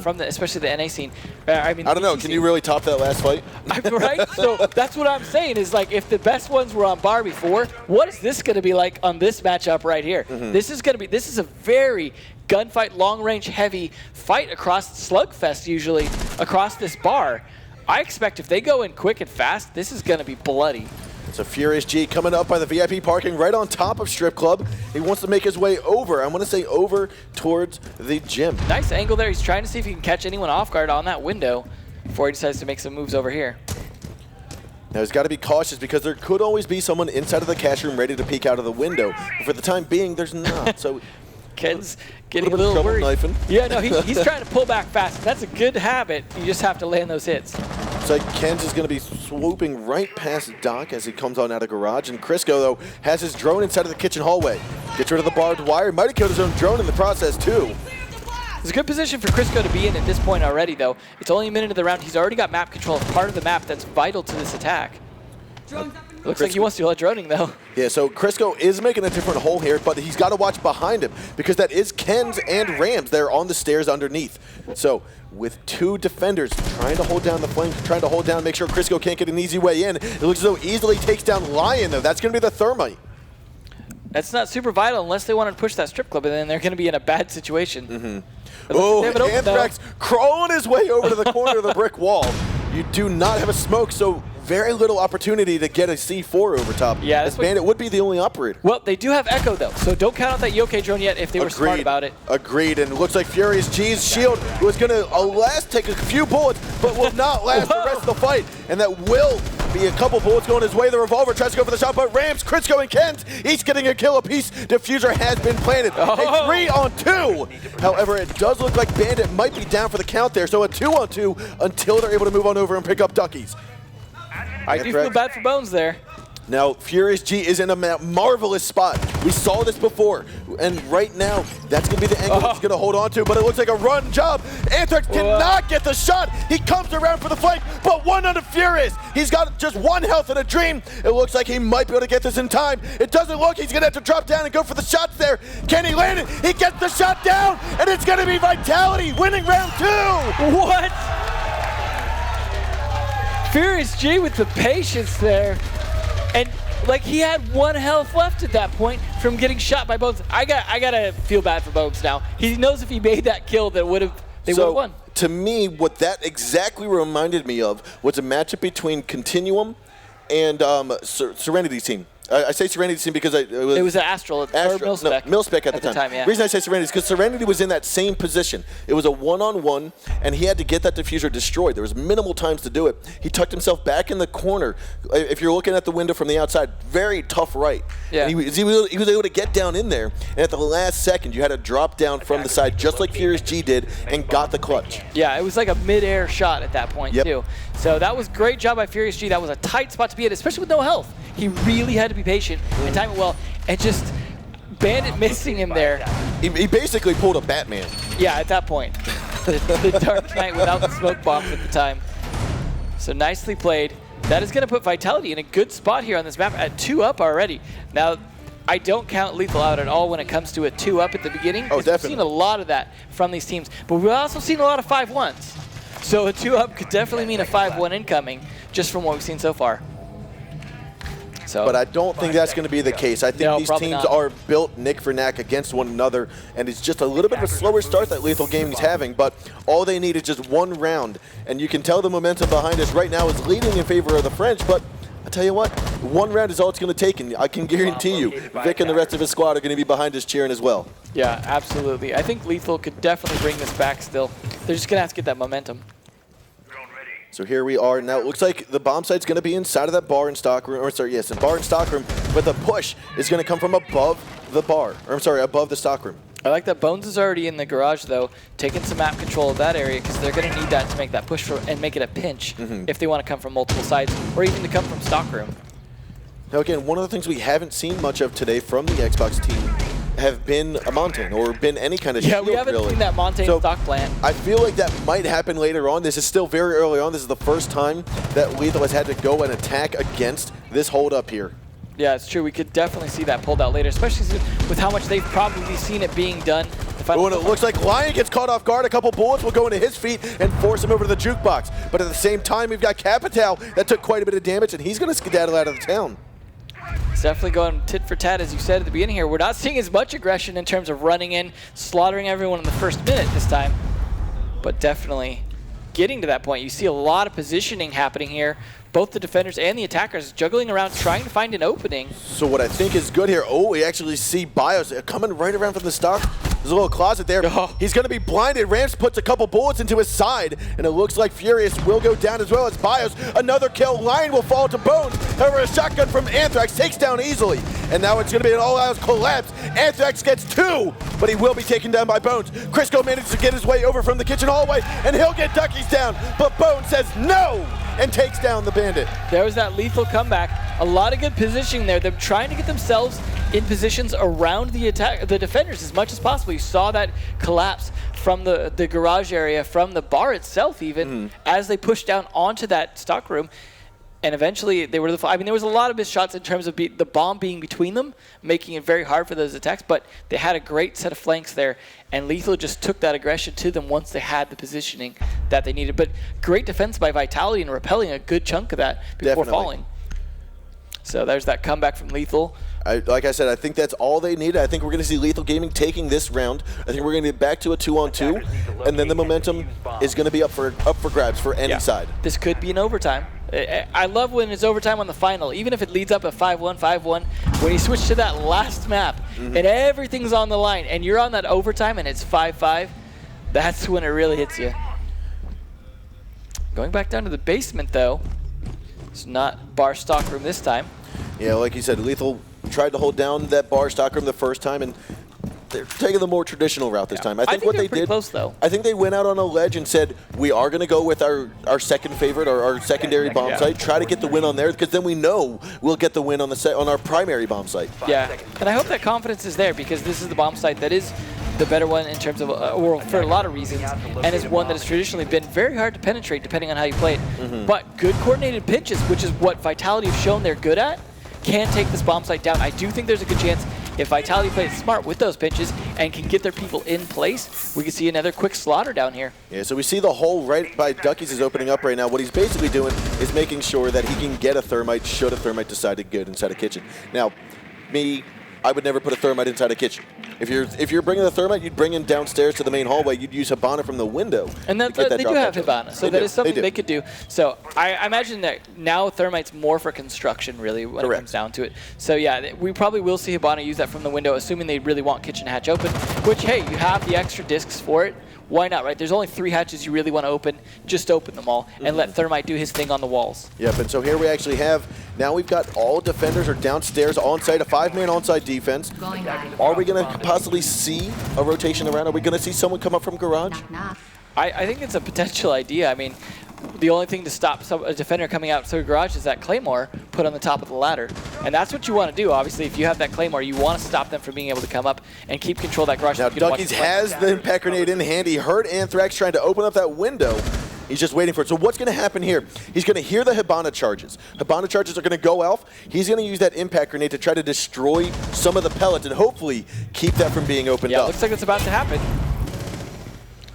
from especially the NA scene. I don't know, can you really top that last fight? Right? So that's what I'm saying is, like, if the best ones were on bar before, what is this going to be like on this matchup right here? This is a very gunfight, long-range, heavy fight across Slugfest usually, across this bar. I expect if they go in quick and fast, this is going to be bloody. So Furious G coming up by the VIP parking right on top of Strip Club. He wants to make his way over. I'm going to say over towards the gym. Nice angle there. He's trying to see if he can catch anyone off guard on that window before he decides to make some moves over here. Now he's got to be cautious because there could always be someone inside of the cash room ready to peek out of the window. But for the time being, there's not. So Ken's getting a little worried. Knifing. Yeah, no, he's trying to pull back fast. That's a good habit. You just have to land those hits. So Ken's is going to be swooping right past Doc as he comes on out of garage. And Crisco, though, has his drone inside of the kitchen hallway. Gets rid of the barbed wire. Might have killed his own drone in the process, too. It's a good position for Crisco to be in at this point already, though. It's only a minute of the round. He's already got map control of part of the map that's vital to this attack. Looks like he wants to let droning, though. Yeah, so Crisco is making a different hole here, but he's got to watch behind him because that is Ken's and Rams. They're on the stairs underneath. So with 2 defenders trying to hold down the flank, trying to hold down, make sure Crisco can't get an easy way in. It looks as though easily takes down Lion, though. That's going to be the Thermite. That's not super vital unless they want to push that strip club, and then they're going to be in a bad situation. Oh, Anthrax crawling his way over to the corner of the brick wall. You do not have a smoke, so very little opportunity to get a C4 over top. Yeah, this Bandit would be the only operator. Well, they do have Echo, though, so don't count out that Yokai drone yet if they were smart about it. Agreed, and it looks like Furious G's shield was going to take a few bullets, but will not last the rest of the fight, and that will be a couple bullets going his way. The revolver tries to go for the shot, but Rams, Crisco, and Kent each getting a kill apiece. Diffuser has been planted. A 3-on-2. However, it does look like Bandit might be down for the count there, so a 2-on-2 until they're able to move on over and pick up Duckies. I do feel bad for Bones there. Now, Furious G is in a marvelous spot. We saw this before, and right now, that's going to be the angle he's going to hold on to, but it looks like a run job. Anthrax cannot get the shot. He comes around for the flank, but one onto Furious. He's got just 1 health and a dream. It looks like he might be able to get this in time. It doesn't look. He's going to have to drop down and go for the shots there. Can he land it? He gets the shot down, and it's going to be Vitality winning round 2. What? Furious G with the patience there. And like he had 1 health left at that point from getting shot by Bones. I gotta feel bad for Bones now. He knows if he made that kill that they would have won. To me, what that exactly reminded me of was a matchup between Continuum and Serenity's team. I say Serenity's team because it was Astral or Milspec. No, Milspec at the time. Yeah. The reason I say Serenity is because Serenity was in that same position. It was a one-on-one, and he had to get that diffuser destroyed. There was minimal times to do it. He tucked himself back in the corner. If you're looking at the window from the outside, very tough right. Yeah. He was able to get down in there, and at the last second, you had to drop down from the side, just like Furious G did, and got the clutch. Yeah, it was like a mid-air shot at that point, too. So that was great job by Furious G. That was a tight spot to be in, especially with no health. He really had to be patient and time it well, and just Bandit missing him there. He basically pulled a Batman. Yeah, at that point. the Dark Knight without the smoke bombs at the time. So nicely played. That is going to put Vitality in a good spot here on this map at 2 up already. Now, I don't count Lethal out at all when it comes to a 2 up at the beginning. Oh, definitely. We've seen a lot of that from these teams, but we've also seen a lot of 5-1s. So a 2 up could definitely mean a 5-1 incoming, just from what we've seen so far. So, but I don't think that's going to be the case. I think these teams are built neck for neck against one another, and it's just a little bit of a slower start that Lethal Gaming's having, but all they need is just one round, and you can tell the momentum behind us right now is leading in favor of the French, but I tell you what, one round is all it's going to take, and I can guarantee you, Vic and the rest of his squad are going to be behind us cheering as well. Yeah, absolutely. I think Lethal could definitely bring this back still. They're just going to have to get that momentum. So here we are. Now it looks like the bomb site's going to be inside of that bar and stock room, or sorry, yes, the bar and stock room, but the push is going to come from above the bar, or I'm sorry, above the stock room. I like that Bones is already in the garage, though, taking some map control of that area, because they're going to need that to make that push and make it a pinch if they want to come from multiple sides, or even to come from stock room. Now again, one of the things we haven't seen much of today from the Xbox team have been a Montaigne or been any kind of shield, we haven't seen that Montaigne stock plant. I feel like that might happen later on. This is still very early on. This is the first time that Lethal has had to go and attack against this hold up here. Yeah, it's true. We could definitely see that pulled out later, especially with how much they've probably seen it being done. When it looks like Lion gets caught off guard, a couple bullets will go into his feet and force him over to the jukebox. But at the same time, we've got Capital that took quite a bit of damage, and he's going to skedaddle out of the town. It's definitely going tit for tat, as you said at the beginning here. We're not seeing as much aggression in terms of running in, slaughtering everyone in the first minute this time, but definitely getting to that point. You see a lot of positioning happening here. Both the defenders and the attackers juggling around, trying to find an opening. So what I think is good here, we actually see Bios coming right around from the stock. There's a little closet there. He's going to be blinded. Ramps puts a couple bullets into his side, and it looks like Furious will go down as well as Bios. Another kill. Lion will fall to Bones. However, a shotgun from Anthrax takes down easily. And now it's going to be an all-out collapse. Anthrax gets 2, but he will be taken down by Bones. Crisco manages to get his way over from the kitchen hallway, and he'll get Duckies down. But Bones says no and takes down the Bandit. There was that lethal comeback. A lot of good positioning there. They're trying to get themselves in positions around the defenders as much as possible. You saw that collapse from the garage area, from the bar itself even, as they pushed down onto that stock room. And eventually, they were there was a lot of missed shots in terms of the bomb being between them, making it very hard for those attacks, but they had a great set of flanks there, and Lethal just took that aggression to them once they had the positioning that they needed. But great defense by Vitality and repelling a good chunk of that before falling. So there's that comeback from Lethal. Like I said, I think that's all they needed. I think we're going to see Lethal Gaming taking this round. I think we're going to get back to a 2-on-2, and then the momentum is going to be up for grabs for any side. This could be an overtime. I love when it's overtime on the final, even if it leads up at 5-1, 5-1. When you switch to that last map and everything's on the line, and you're on that overtime and it's 5-5, that's when it really hits you. Going back down to the basement, though. It's not bar stock room this time. Yeah, like you said, Lethal tried to hold down that bar stock room the first time, and they're taking the more traditional route this time. I think what they did, close, though. I think they went out on a ledge and said, we are going to go with our second favorite, our secondary bomb site, try to get the win on there, because then we know we'll get the win on our primary bomb site. Yeah, and I hope that confidence is there, because this is the bomb site that is the better one in terms of, or for a lot of reasons, and is one that has traditionally been very hard to penetrate depending on how you play it. But good coordinated pitches, which is what Vitality have shown they're good at, can take this bomb site down. I do think there's a good chance if Vitality plays smart with those pitches and can get their people in place, we can see another quick slaughter down here. Yeah, so we see the hole right by Duckies is opening up right now. What he's basically doing is making sure that he can get a thermite should a thermite decide to get inside a kitchen. Now, I would never put a thermite inside a kitchen. If you're bringing the thermite, you'd bring him downstairs to the main hallway. You'd use Hibana from the window. And they do have Hibana, so that is something they could do. So I imagine that now thermite's more for construction, really, when it comes down to it. So yeah, we probably will see Hibana use that from the window, assuming they really want kitchen hatch open. Which, hey, you have the extra discs for it. Why not, right? There's only 3 hatches you really want to open. Just open them all and let Thermite do his thing on the walls. Yep, and so here we actually have, now we've got all defenders are downstairs on-site, a 5-man on-site defense. Are we going to possibly see a rotation around? Are we going to see someone come up from garage? I think it's a potential idea. I mean, the only thing to stop a defender coming out through garage is that Claymore put on the top of the ladder. And that's what you want to do, obviously. If you have that Claymore, you want to stop them from being able to come up and keep control of that garage. Now, Duckies has the impact grenade in hand. He heard Anthrax trying to open up that window. He's just waiting for it. So what's going to happen here? He's going to hear the Hibana charges. Hibana charges are going to go off. He's going to use that impact grenade to try to destroy some of the pellets and hopefully keep that from being opened up. Yeah, looks like it's about to happen.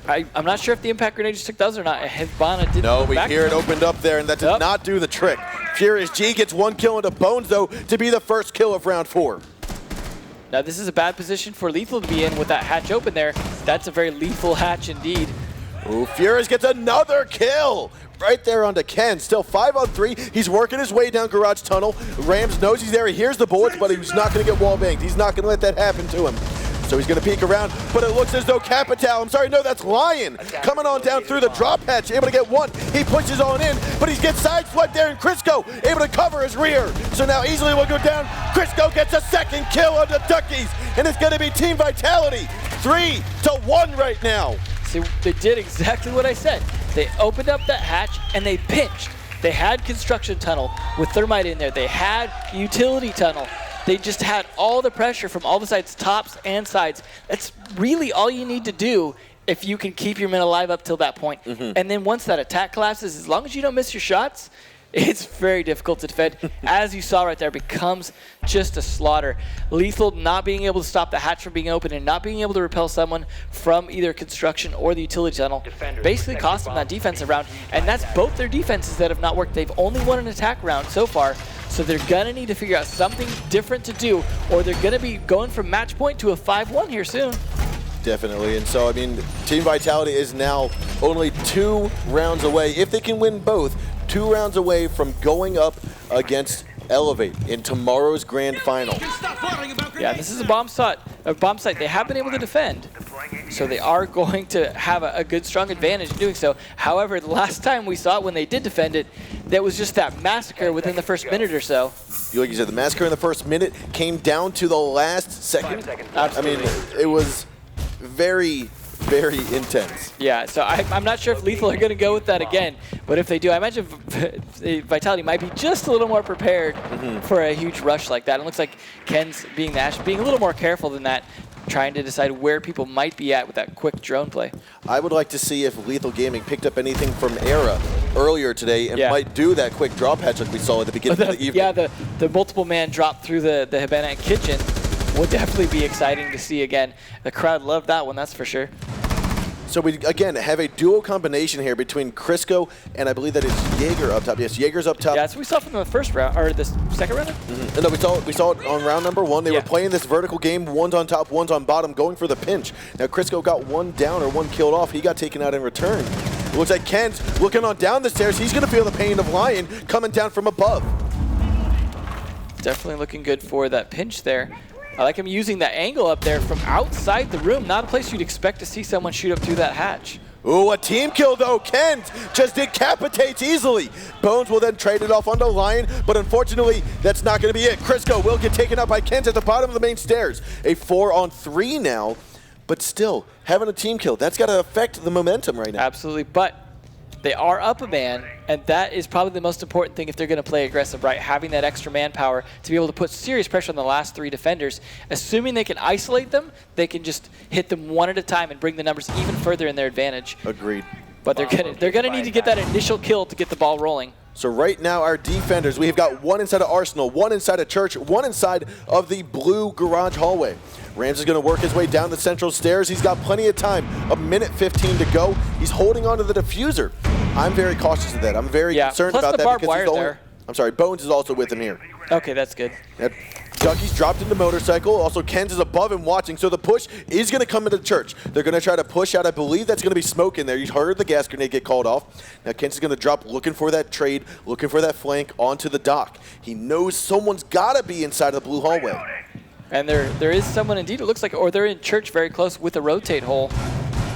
I'm not sure if the impact grenade just took those or not. Hibana didn't. No, we hear it opened up there, and that did not do the trick. Furious G gets 1 kill into Bones, though, to be the first kill of round 4. Now, this is a bad position for Lethal to be in with that hatch open there. That's a very lethal hatch indeed. Ooh, Furious gets another kill right there onto Ken. Still 5 on 3. He's working his way down garage tunnel. Rams knows he's there. He hears the bullets, but he's not going to get wall banged. He's not going to let that happen to him. So he's going to peek around, but it looks as though Capital, I'm sorry, no, that's Lion, coming on down through the drop hatch, able to get 1. He pushes on in, but he gets sideswiped there, and Crisco able to cover his rear. So now easily will go down. Crisco gets a 2nd kill on the Duckies, and it's going to be Team Vitality, 3-1 right now. See, they did exactly what I said. They opened up that hatch, and they pinched. They had construction tunnel with Thermite in there. They had utility tunnel. They just had all the pressure from all the sides, tops and sides. That's really all you need to do if you can keep your men alive up till that point. And then once that attack collapses, as long as you don't miss your shots, it's very difficult to defend. As you saw right there, becomes just a slaughter. Lethal not being able to stop the hatch from being open and not being able to repel someone from either construction or the utility tunnel basically cost them that defensive round. And that's both their defenses that have not worked. They've only won an attack round so far. So they're going to need to figure out something different to do, or they're going to be going from match point to a 5-1 here soon. Definitely, and so, I mean, Team Vitality is now only 2 rounds away. If they can win both, 2 rounds away from going up against Elevate in tomorrow's grand final. Yeah, this is a bomb site they have been able to defend. So they are going to have a good, strong advantage in doing so. However, the last time we saw it when they did defend it, that was just that massacre within the first minute or so. Like you said, the massacre in the first minute came down to the last second. Absolutely. I mean, it was very, very intense. Yeah, so I'm not sure if Lethal are going to go with that again, but if they do, I imagine Vitality might be just a little more prepared for a huge rush like that. It looks like Ken's being a little more careful than that, trying to decide where people might be at with that quick drone play. I would like to see if Lethal Gaming picked up anything from Era earlier today and might do that quick drop hatch like we saw at the beginning of the evening. Yeah, the multiple man drop through the Hibana kitchen would definitely be exciting to see again. The crowd loved that one, that's for sure. So we, again, have a duo combination here between Crisco and I believe that is Jaeger up top. Yes, Jaeger's up top. Yeah, that's what we saw from the first round, or the second round? No, we saw it on round number 1. They were playing this vertical game, one's on top, one's on bottom, going for the pinch. Now Crisco got 1 down or 1 killed off. He got taken out in return. It looks like Ken's looking on down the stairs. He's going to feel the pain of Lion coming down from above. Definitely looking good for that pinch there. I like him using that angle up there from outside the room. Not a place you'd expect to see someone shoot up through that hatch. Ooh, a team kill though. Ken just decapitates easily. Bones will then trade it off onto Lion, but unfortunately, that's not going to be it. Crisco will get taken out by Kent at the bottom of the main stairs. A 4-on-3 now, but still, having a team kill, that's got to affect the momentum right now. Absolutely, but they are up a man, and that is probably the most important thing if they're going to play aggressive, right? Having that extra manpower to be able to put serious pressure on the last 3 defenders. Assuming they can isolate them, they can just hit them one at a time and bring the numbers even further in their advantage. Agreed. But they're gonna need to get that initial kill to get the ball rolling. So right now, our defenders, we've got 1 inside of Arsenal, 1 inside of Church, 1 inside of the blue garage hallway. Rams is going to work his way down the central stairs. He's got plenty of time, 1:15 to go. He's holding on to the diffuser. I'm very cautious of that. I'm very concerned about that because he's the only... I'm sorry, Bones is also with him here. Okay, that's good. Ducky's dropped into motorcycle. Also, Ken's is above him watching, so the push is going to come into the church. They're going to try to push out. I believe that's going to be smoke in there. You heard the gas grenade get called off. Now, Ken's is going to drop, looking for that trade, looking for that flank onto the dock. He knows someone's got to be inside of the blue hallway. And there is someone indeed, it looks like, or they're in church very close with a rotate hole,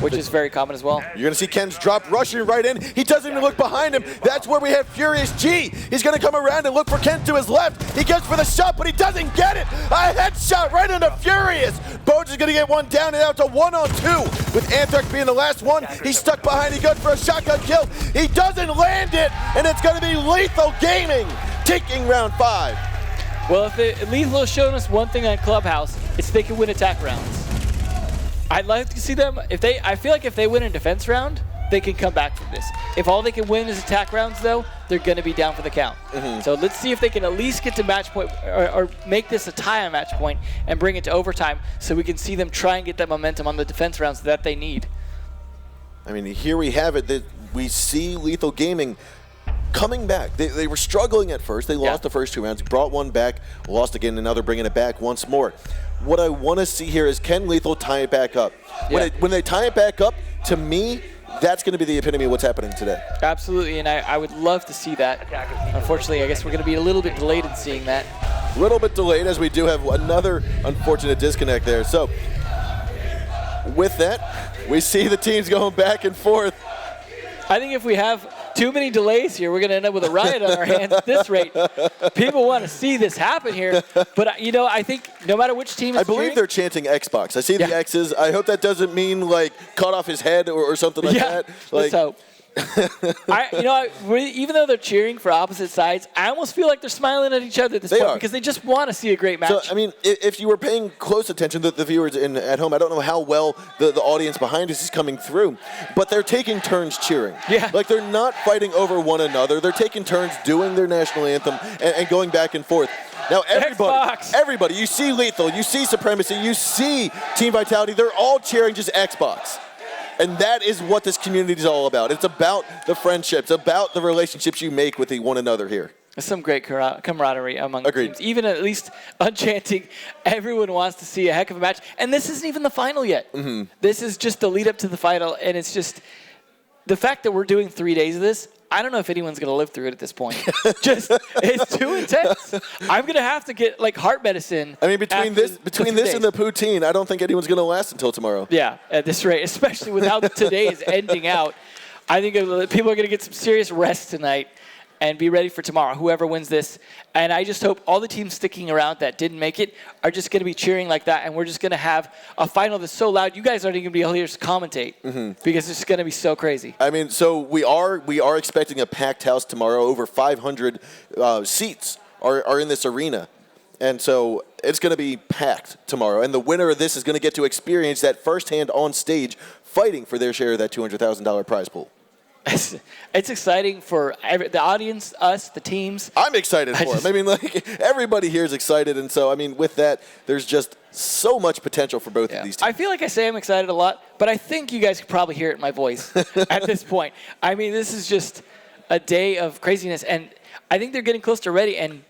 which is very common as well. You're going to see Ken's drop, rushing right in. He doesn't even look behind him. That's where we have Furious G. He's going to come around and look for Ken to his left. He goes for the shot, but he doesn't get it. A headshot right into Furious. Bones is going to get one down and out to 1-on-2. With Anthrax being the last one, he's stuck behind. He goes for a shotgun kill. He doesn't land it, and it's going to be Lethal Gaming taking round 5. Well, if Lethal has shown us one thing on Clubhouse, it's they can win attack rounds. I'd like to see them, I feel like if they win a defense round, they can come back from this. If all they can win is attack rounds, though, they're going to be down for the count. So let's see if they can at least get to match point or make this a tie on match point and bring it to overtime so we can see them try and get that momentum on the defense rounds that they need. I mean, here we have it. That we see Lethal Gaming coming back. They were struggling at first. They lost the first 2 rounds, brought one back, lost again, and now they're bringing it back once more. What I want to see here is can Lethal tie it back up? When they tie it back up, to me, that's going to be the epitome of what's happening today. Absolutely, and I would love to see that. Unfortunately, I guess we're going to be a little bit delayed in seeing that. A little bit delayed, as we do have another unfortunate disconnect there. So, with that, we see the teams going back and forth. I think if we have too many delays here, we're going to end up with a riot on our hands at this rate. People want to see this happen here. But, I think no matter which team is I believe they're chanting Xbox. I see the X's. I hope that doesn't mean, like, cut off his head or something like that. Let's hope. Even though they're cheering for opposite sides, I almost feel like they're smiling at each other at this point because they just want to see a great match. So, I mean, if you were paying close attention to the viewers at home, I don't know how well the audience behind us is coming through, but they're taking turns cheering. Yeah. Like, they're not fighting over one another. They're taking turns doing their national anthem and going back and forth. Now, everybody, you see Lethal, you see Supremacy, you see Team Vitality, they're all cheering just Xbox. And that is what this community is all about. It's about the friendships, about the relationships you make with one another here. There's some great camaraderie among Agreed. teams. Even at least Unchanting, everyone wants to see a heck of a match. And this isn't even the final yet. This is just the lead up to the final. And it's just the fact that we're doing 3 days of this, I don't know if anyone's going to live through it at this point. It's too intense. I'm going to have to get, heart medicine. I mean, between this and the poutine, I don't think anyone's going to last until tomorrow. Yeah, at this rate, especially with how today is ending out. I think people are going to get some serious rest tonight and be ready for tomorrow, whoever wins this. And I just hope all the teams sticking around that didn't make it are just going to be cheering like that, and we're just going to have a final that's so loud, you guys aren't even going to be able to hear us commentate because it's going to be so crazy. I mean, so we are expecting a packed house tomorrow. Over 500 seats are in this arena. And so it's going to be packed tomorrow. And the winner of this is going to get to experience that firsthand on stage fighting for their share of that $200,000 prize pool. It's exciting for the audience, us, the teams. I'm excited for them. I mean, everybody here is excited. And so, I mean, with that, there's just so much potential for both of these teams. I feel like I say I'm excited a lot, but I think you guys can probably hear it in my voice at this point. I mean, this is just a day of craziness, and I think they're getting close to ready. And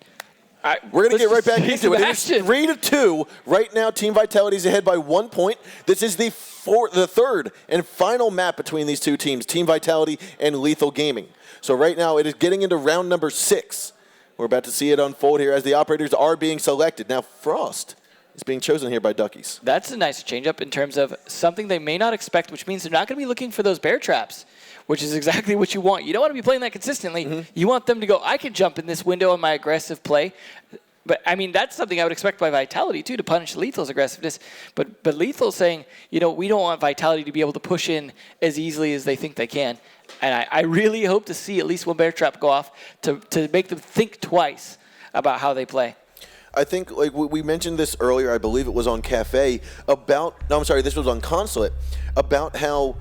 we're going to get right back into it. It's 3-2. Right now, Team Vitality is ahead by 1 point. This is the third and final map between these two teams, Team Vitality and Lethal Gaming. So right now, it is getting into round number 6. We're about to see it unfold here as the operators are being selected. Now, Frost is being chosen here by Duckies. That's a nice change-up in terms of something they may not expect, which means they're not going to be looking for those bear traps, which is exactly what you want. You don't want to be playing that consistently. You want them to go, I can jump in this window on my aggressive play. But, I mean, that's something I would expect by Vitality, too, to punish Lethal's aggressiveness. But Lethal's saying, we don't want Vitality to be able to push in as easily as they think they can. And I really hope to see at least one bear trap go off to make them think twice about how they play. I think, we mentioned this earlier, I believe it was on Cafe, this was on Consulate, about how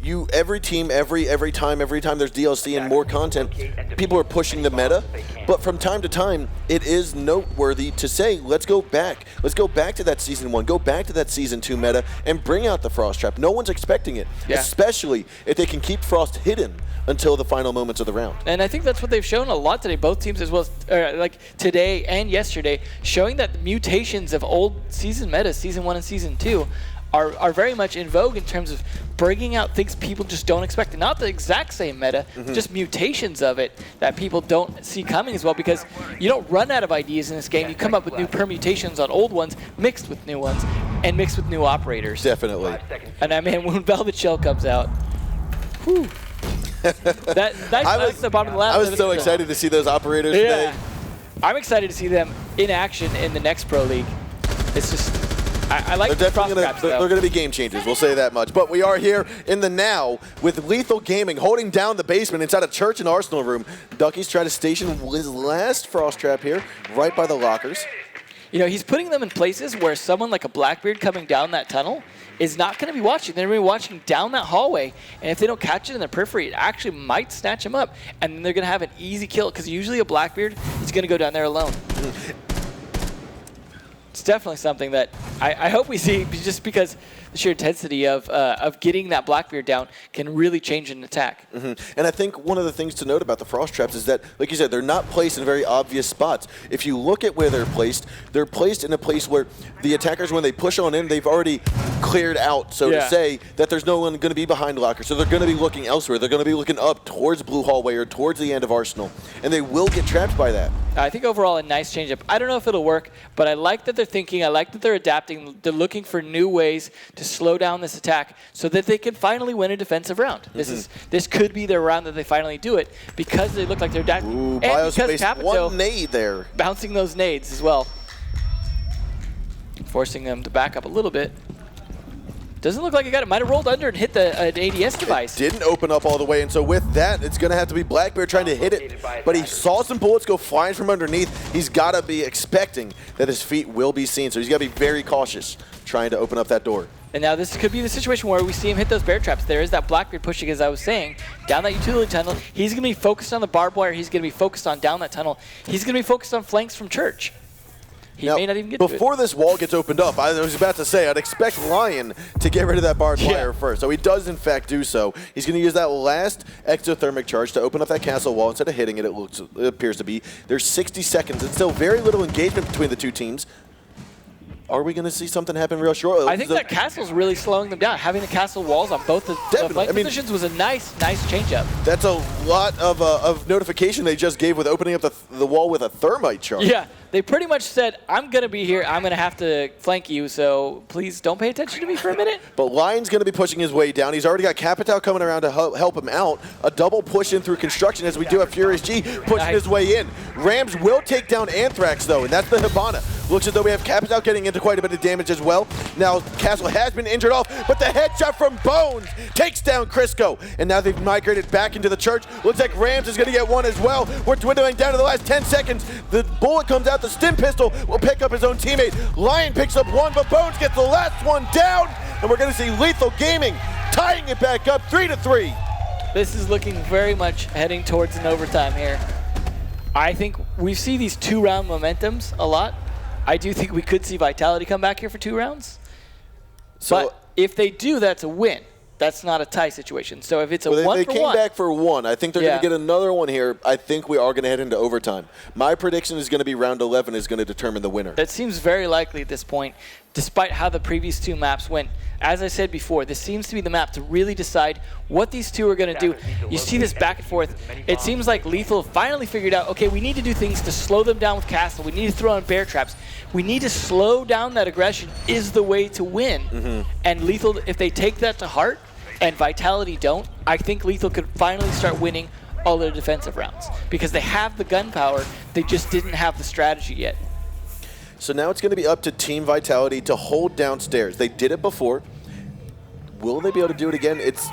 every team, every time there's DLC and more content, people are pushing the meta. But from time to time, it is noteworthy to say, let's go back to that Season 1, go back to that Season 2 meta, and bring out the Frost Trap. No one's expecting it, especially if they can keep Frost hidden until the final moments of the round. And I think that's what they've shown a lot today, both teams as well as like today and yesterday, showing that the mutations of old season metas, Season 1 and Season 2, are very much in vogue in terms of bringing out things people just don't expect. Not the exact same meta, just mutations of it that people don't see coming as well, because you don't run out of ideas in this game. You come up with new permutations on old ones, mixed with new ones, and mixed with new operators. Definitely. And I mean, when Velvet Shell comes out, whew. That's the bottom of the lap. I was so excited to see those operators today. I'm excited to see them in action in the next Pro League. It's just, I like they're going to be game changers, we'll say that much. But we are here in the now with Lethal Gaming holding down the basement inside a church and arsenal room. Ducky's trying to station his last Frost Trap here, right by the lockers. You know, he's putting them in places where someone like a Blackbeard coming down that tunnel is not going to be watching. They're going to be watching down that hallway, and if they don't catch it in the periphery, it actually might snatch him up, and then they're going to have an easy kill, because usually a Blackbeard is going to go down there alone. It's definitely something that I hope we see, just because the sheer intensity of getting that Blackbeard down can really change an attack. And I think one of the things to note about the Frost Traps is that, like you said, they're not placed in very obvious spots. If you look at where they're placed in a place where the attackers, when they push on in, they've already cleared out, so to say, that there's no one going to be behind lockers. So they're going to be looking elsewhere. They're going to be looking up towards Blue Hallway or towards the end of Arsenal, and they will get trapped by that. I think overall a nice change-up. I don't know if it'll work, but I like that they're thinking. I like that they're adapting. They're looking for new ways to slow down this attack so that they can finally win a defensive round. This could be their round that they finally do it, because they look like they're adapting. Ooh, and because Capito one nade there. Bouncing those nades as well, forcing them to back up a little bit. Doesn't look like it got it. Might have rolled under and hit the an ADS device. It didn't open up all the way, and so with that, it's going to have to be Blackbeard trying to hit it. But he saw some bullets go flying from underneath. He's got to be expecting that his feet will be seen, so he's got to be very cautious trying to open up that door. And now this could be the situation where we see him hit those bear traps. There is that Blackbeard pushing, as I was saying, down that utility tunnel. He's going to be focused on the barbed wire. He's going to be focused on down that tunnel. He's going to be focused on flanks from church. He may not even get to it. Before this wall gets opened up, I was about to say, I'd expect Lion to get rid of that barbed wire first. So he does, in fact, do so. He's going to use that last exothermic charge to open up that castle wall. Instead of hitting it, it appears to be. There's 60 seconds. It's still very little engagement between the two teams. Are we going to see something happen real short? I think that castle's really slowing them down. Having the castle walls on both the flank positions was a nice change-up. That's a lot of notification they just gave with opening up the wall with a thermite charge. Yeah, they pretty much said, I'm going to be here. I'm going to have to flank you, so please don't pay attention to me for a minute. But Lion's going to be pushing his way down. He's already got Capital coming around to help him out. A double push in through construction, as we do have Furious G pushing his way in. Rams will take down Anthrax, though, and that's the Hibana. Looks as though we have Capital getting into quite a bit of damage as well. Now Castle has been injured off, but the headshot from Bones takes down Crisco. And now they've migrated back into the church. Looks like Rams is going to get one as well. We're dwindling down to the last 10 seconds. The bullet comes out. The stim pistol will pick up his own teammate. Lion picks up one, but Bones gets the last one down. And we're going to see Lethal Gaming tying it back up 3-3. This is looking very much heading towards an overtime here. I think we see these 2-round momentums a lot. I do think we could see Vitality come back here for 2 rounds. But if they do, that's a win. That's not a tie situation. So if it's a 1 for 1. They came back for 1. I think they're going to get another one here. I think we are going to head into overtime. My prediction is going to be round 11 is going to determine the winner. That seems very likely at this point, despite how the previous 2 maps went. As I said before, this seems to be the map to really decide what these 2 are going to do. You see this back and forth. It seems like Lethal finally figured out, okay, we need to do things to slow them down with Castle. We need to throw in bear traps. We need to slow down that aggression is the way to win. And Lethal, if they take that to heart, and Vitality don't, I think Lethal could finally start winning all their defensive rounds. Because they have the gunpowder, they just didn't have the strategy yet. So now it's going to be up to Team Vitality to hold downstairs. They did it before. Will they be able to do it again? It's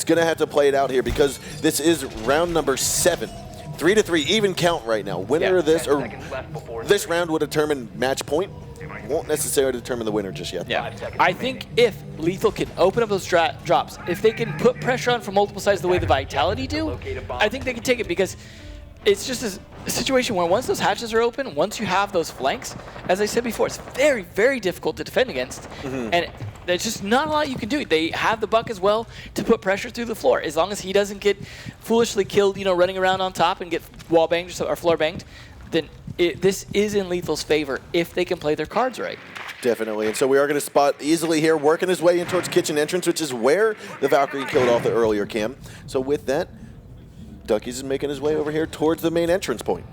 going to have to play it out here, because this is round number 7 3-3, even count right now. Winner of this, or this round will determine match point. Won't necessarily determine the winner just yet. Yeah, I think if Lethal can open up those drops, if they can put pressure on from multiple sides the way the Vitality do, I think they can take it, because it's just a situation where once those hatches are open, once you have those flanks, as I said before, it's very, very difficult to defend against. And there's just not a lot you can do. They have the Buck as well to put pressure through the floor. As long as he doesn't get foolishly killed, running around on top and get wall banged or floor banged, then this is in Lethal's favor if they can play their cards right. Definitely, and so we are going to spot easily here, working his way in towards kitchen entrance, which is where the Valkyrie killed off the earlier cam. So with that, Duckies is making his way over here towards the main entrance point.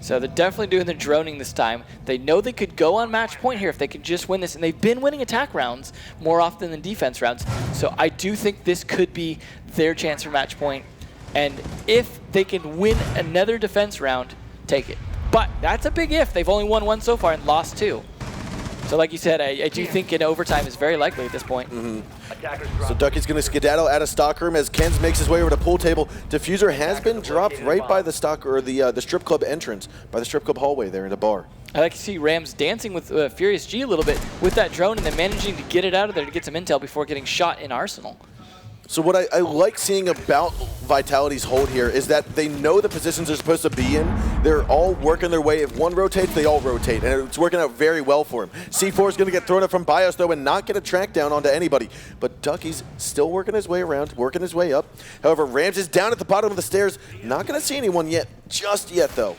So they're definitely doing the droning this time. They know they could go on match point here if they could just win this, and they've been winning attack rounds more often than defense rounds. So I do think this could be their chance for match point, and if they can win another defense round, take it. But that's a big if. They've only won one so far and lost two. So like you said, I do think an overtime is very likely at this point. So Ducky's going to skedaddle out of stock room as Kenz makes his way over to pool table. Diffuser has been dropped right by the the strip club entrance, by the strip club hallway there in the bar. I like to see Rams dancing with Furious G a little bit with that drone and then managing to get it out of there to get some intel before getting shot in Arsenal. So what I like seeing about Vitality's hold here is that they know the positions they're supposed to be in. They're all working their way. If one rotates, they all rotate, and it's working out very well for him. C4 is going to get thrown up from BIOS, though, and not get a track down onto anybody. But Ducky's still working his way around, working his way up. However, Rams is down at the bottom of the stairs. Not going to see anyone just yet, though.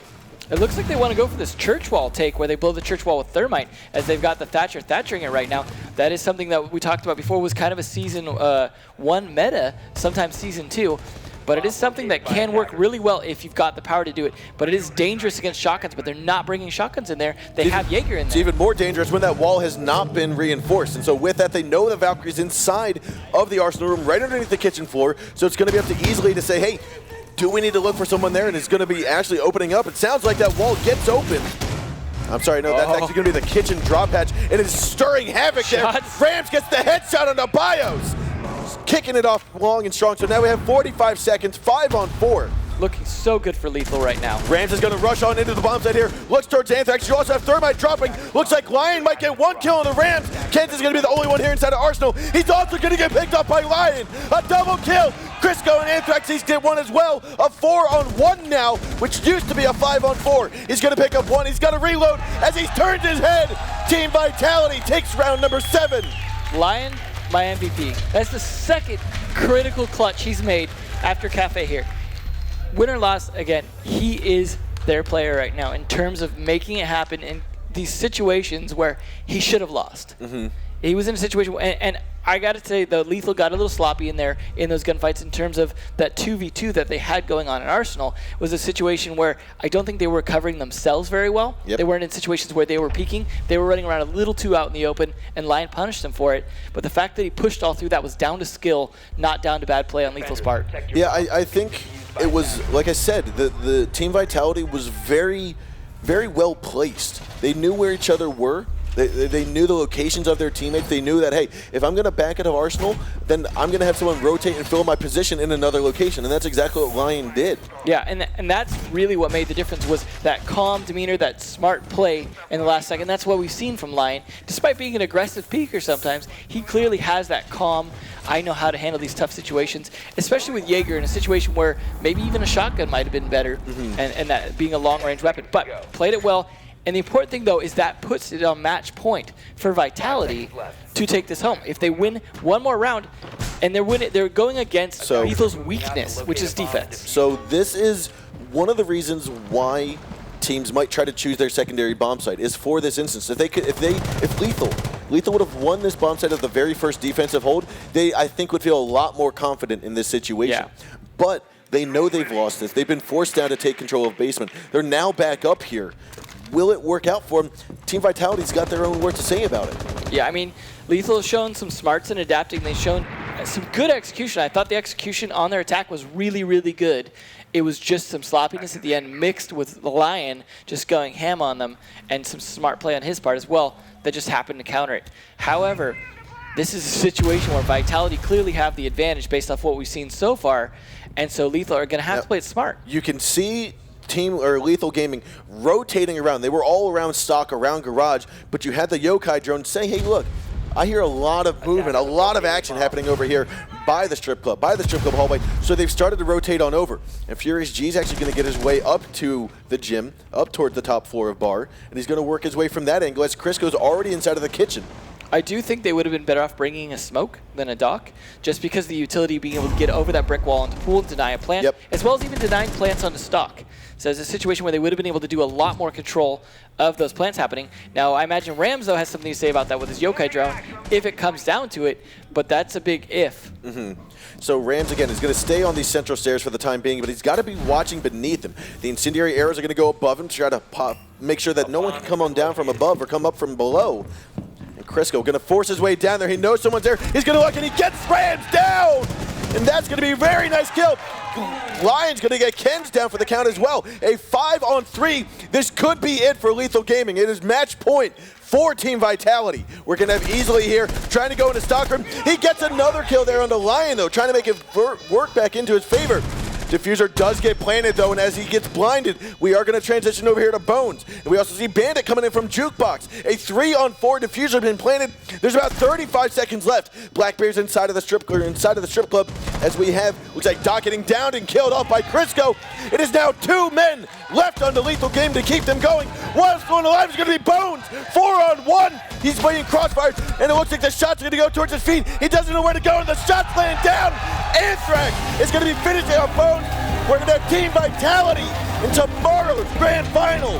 It looks like they want to go for this church wall take where they blow the church wall with thermite, as they've got the Thatchering it right now. That is something that we talked about before, was kind of a season 1 meta, sometimes season 2. But it is something that can work really well if you've got the power to do it. But it is dangerous against shotguns, but they're not bringing shotguns in there. They have Jaeger in there. It's even more dangerous when that wall has not been reinforced. And so with that, they know the Valkyrie's inside of the Arsenal room, right underneath the kitchen floor. So it's going to be up to Easily to say, hey, do we need to look for someone there? And it's going to be actually opening up. It sounds like that wall gets open. I'm sorry, no, that's actually going to be the kitchen drop hatch. It is stirring havoc there. Rams gets the headshot on the BIOS. Kicking it off long and strong. So now we have 45 seconds, 5-on-4. Looking so good for Lethal right now. Rams is going to rush on into the bomb site here. Looks towards Anthrax. You also have Thermite dropping. Looks like Lion might get one kill on the Rams. Kent is going to be the only one here inside of Arsenal. He's also going to get picked up by Lion. A double kill. Crisco and Anthrax, he's get one as well. A 4-on-1 now, which used to be a 5-on-4. He's going to pick up one. He's got to reload as he turns his head. Team Vitality takes round number 7. Lion, my MVP. That's the second critical clutch he's made after Cafe here. Win or loss, again, he is their player right now in terms of making it happen in these situations where he should have lost. He was in a situation, and I got to say, the Lethal got a little sloppy in there in those gunfights in terms of that 2v2 that they had going on in Arsenal. Was a situation where I don't think they were covering themselves very well. They weren't in situations where they were peeking. They were running around a little too out in the open, and Lion punished them for it. But the fact that he pushed all through that was down to skill, not down to bad play on Lethal's part. Yeah, I think it was, like I said, the Team Vitality was very, very well placed. They knew where each other were. They knew the locations of their teammates. They knew that, hey, if I'm going to back out of Arsenal, then I'm going to have someone rotate and fill my position in another location. And that's exactly what Lion did. Yeah, and that's really what made the difference, was that calm demeanor, that smart play in the last second. That's what we've seen from Lion. Despite being an aggressive peaker sometimes, he clearly has that calm, I know how to handle these tough situations, especially with Jaeger in a situation where maybe even a shotgun might have been better, and that being a long-range weapon. But played it well. And the important thing, though, is that puts it on match point for Vitality to take this home. If they win one more round, and they're going against Lethal's weakness, which is defense. So this is one of the reasons why teams might try to choose their secondary bomb site, is for this instance. If Lethal would have won this bomb site of the very first defensive hold, they, I think, would feel a lot more confident in this situation. But they know they've lost this. They've been forced down to take control of basement. They're now back up here. Will it work out for them? Team Vitality's got their own word to say about it. Yeah, I mean, Lethal has shown some smarts in adapting. They've shown some good execution. I thought the execution on their attack was really, really good. It was just some sloppiness at the end mixed with the Lion just going ham on them, and some smart play on his part as well that just happened to counter it. However, this is a situation where Vitality clearly have the advantage based off what we've seen so far, And so Lethal are going to have to play it smart. You can see Team or Lethal Gaming rotating around. They were all around stock, around garage, but you had the Yokai drone say, hey, look, I hear a lot of movement, a lot of action happening over here by the strip club hallway. So they've started to rotate on over. And Furious G is actually going to get his way up to the gym, up toward the top floor of bar, and he's going to work his way from that angle as Crisco's already inside of the kitchen. I do think they would have been better off bringing a smoke than a dock, just because the utility being able to get over that brick wall into pool and deny a plant, as well as even denying plants onto stock. So it's a situation where they would have been able to do a lot more control of those plants happening. Now, I imagine Rams, though, has something to say about that with his Yokai drone, if it comes down to it, but that's a big if. So Rams, again, is going to stay on these central stairs for the time being, but he's got to be watching beneath him. The incendiary arrows are going to go above him to try to make sure that no one can come on down from above or come up from below. And Crisco going to force his way down there. He knows someone's there. He's going to look, and he gets Rams down! And that's going to be a very nice kill. Lion's going to get Ken's down for the count as well. A 5-on-3. This could be it for Lethal Gaming. It is match point for Team Vitality. We're going to have Easily here trying to go into Stockroom. He gets another kill there on the Lion, though, trying to make it work back into his favor. Diffuser does get planted, though, and as he gets blinded, we are going to transition over here to Bones. And we also see Bandit coming in from Jukebox. A 3-on-4 Diffuser has been planted. There's about 35 seconds left. Blackbeard's inside of the strip club as we have, looks like Doc getting downed and killed off by Crisco. It is now 2 men left on the Lethal Game to keep them going. What's going alive is going to be Bones. 4-on-1. He's playing crossfire, and it looks like the shots are going to go towards his feet. He doesn't know where to go, and the shot's laying down. Anthrax is going to be finishing on Bones. We're going to have Team Vitality in tomorrow's grand final.